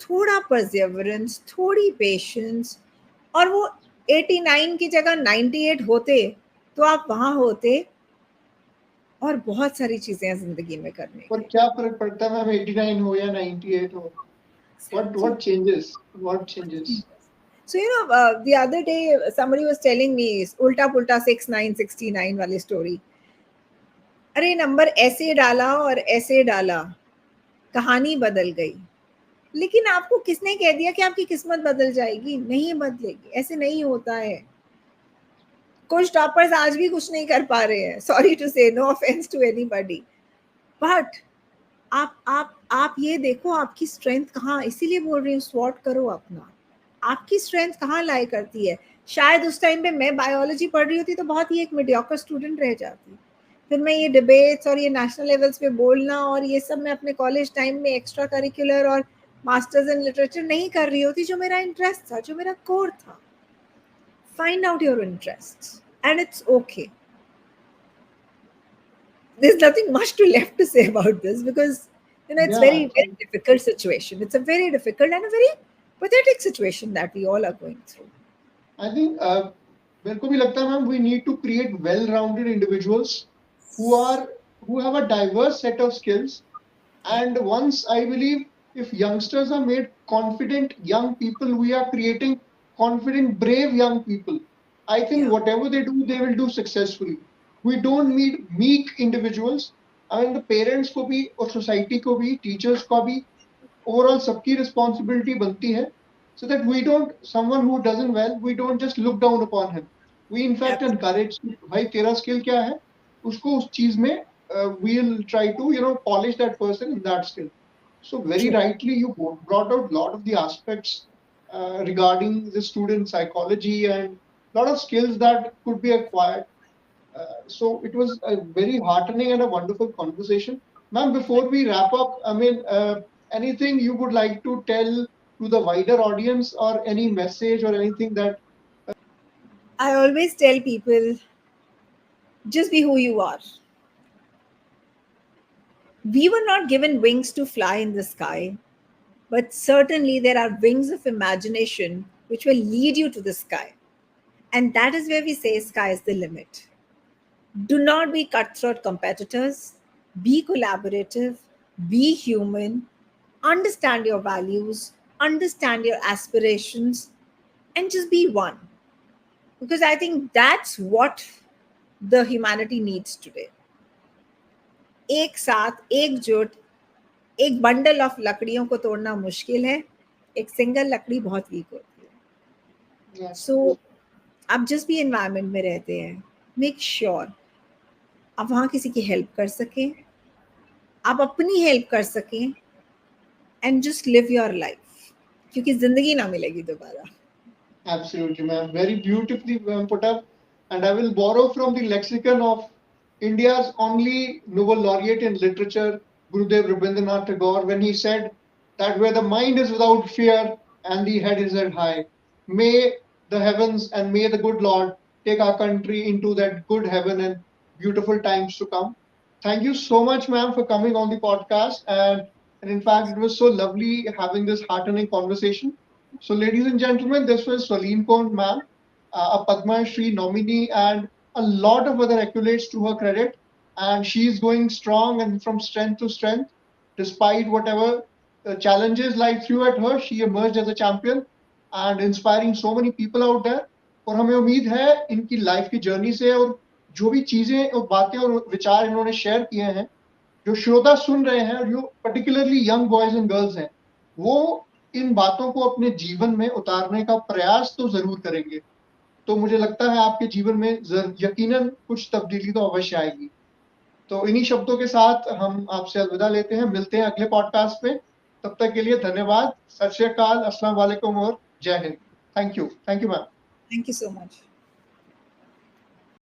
थोड़ा perseverance, थोड़ी patience, और वो 89 की जगह 98 होते तो आप वहां होते, और बहुत सारी चीजें हैं जिंदगी में करने पर के. क्या फर्क पड़ता है मैम 89 हो या 98 हो? What changes? What changes? So the other day somebody was telling me उल्टा पुल्टा 69 69 वाली स्टोरी. अरे नंबर ऐसे डाला और ऐसे डाला, कहानी बदल गई. लेकिन आपको किसने कह दिया कि आपकी किस्मत बदल जाएगी? नहीं बदलेगी, ऐसे नहीं होता है. कुछ टॉपर्स आज भी कुछ नहीं कर पा रहे हैं. Sorry to say, no offence to anybody, but आप ये देखो आपकी स्ट्रेंथ कहाँ, इसीलिए बोल रही हूँ स्वॉट करो अपना. आपकी स्ट्रेंथ कहाँ लाई करती है. शायद उस टाइम पे मैं बायोलॉजी पढ़ रही होती तो बहुत ही एक मीडियोकर स्टूडेंट रह जाती. फिर मैं ये डिबेट्स और ये नेशनल लेवल्स पे बोलना और ये सब मैं अपने कॉलेज टाइम में एक्स्ट्रा करिकुलर और मास्टर्स इन लिटरेचर नहीं कर रही होती, जो मेरा इंटरेस्ट था, जो मेरा कोर था. Find out your interest and it's okay. There's nothing much to left to say about this because it's Yeah, very difficult situation. It's a very difficult and a very pathetic situation that we all are going through. I think मेरे को भी लगता है ma'am we need to create well-rounded individuals who have a diverse set of skills. And once I believe if youngsters are made confident young people, we are creating confident, brave young people. I think Yeah. whatever they do, they will do successfully. We don't need meek individuals. I mean, the parents को भी और society को भी, teachers को भी, overall सबकी responsibility बनती है, so that we don't, someone who doesn't well, we don't just look down upon him. We in fact Absolutely. encourage, भाई तेरा skill क्या है, उसको उस चीज में we'll try to polish that person in that skill. So very True. rightly you brought out a lot of the aspects regarding the student psychology and a lot of skills that could be acquired. So it was a very heartening and a wonderful conversation. Ma'am, before we wrap up, I mean, anything you would like to tell to the wider audience or any message or anything that. I always tell people, just be who you are. We were not given wings to fly in the sky, but certainly there are wings of imagination which will lead you to the sky. And that is where we say sky is the limit. Do not be cutthroat competitors. Be collaborative. Be human. Understand your values. Understand your aspirations. And just be one. Because I think that's what the humanity needs today. एक साथ एकजुट एक बंडल ऑफ लकड़ियों को तोड़ना मुश्किल है, एक सिंगल लकड़ी बहुत वीक होती है. Yes. सो आप जिस भी एनवायरनमेंट में रहते हैं, मेक श्योर आप वहाँ किसी की हेल्प कर सकें, आप अपनी हेल्प कर सकें, and just live your life, क्योंकि जिंदगी ना मिलेगी दोबारा. Absolutely, ma'am. Very beautifully put up. And I will borrow from the lexicon of India's only Nobel laureate in literature, Gurudev Rabindranath Tagore, when he said that where the mind is without fear and the head is held high, may the heavens and may the good Lord take our country into that good heaven and beautiful times to come. Thank you so much, ma'am, for coming on the podcast. And in fact, it was so lovely having this heartening conversation. So, ladies and gentlemen, this was Saleen Kaur, ma'am, a Padma Shri nominee, and a lot of other accolades to her credit. And she is going strong and from strength to strength. Despite whatever challenges life threw at her, she emerged as a champion and inspiring so many people out there. और हमें उम्मीद है इनकी लाइफ की जर्नी से और जो भी चीजें और बातें और विचार इन्होंने शेयर किए हैं, जो श्रोता सुन रहे हैं और जो particularly young boys and girls हैं, वो इन बातों को अपने जीवन में उतारने का प्रयास तो जरूर करेंगे. तो मुझे लगता है आपके जीवन में यकीनन कुछ तब्दीली तो अवश्य आएगी. तो इन्हीं शब्दों के साथ हम आपसे अलविदा लेते हैं. मिलते हैं अगले पॉडकास्ट में. तब तक के लिए धन्यवाद. सत श्री अकाल, अस्सलाम वालेकुम और जय Hind. Thank you ma'am. Thank you so much.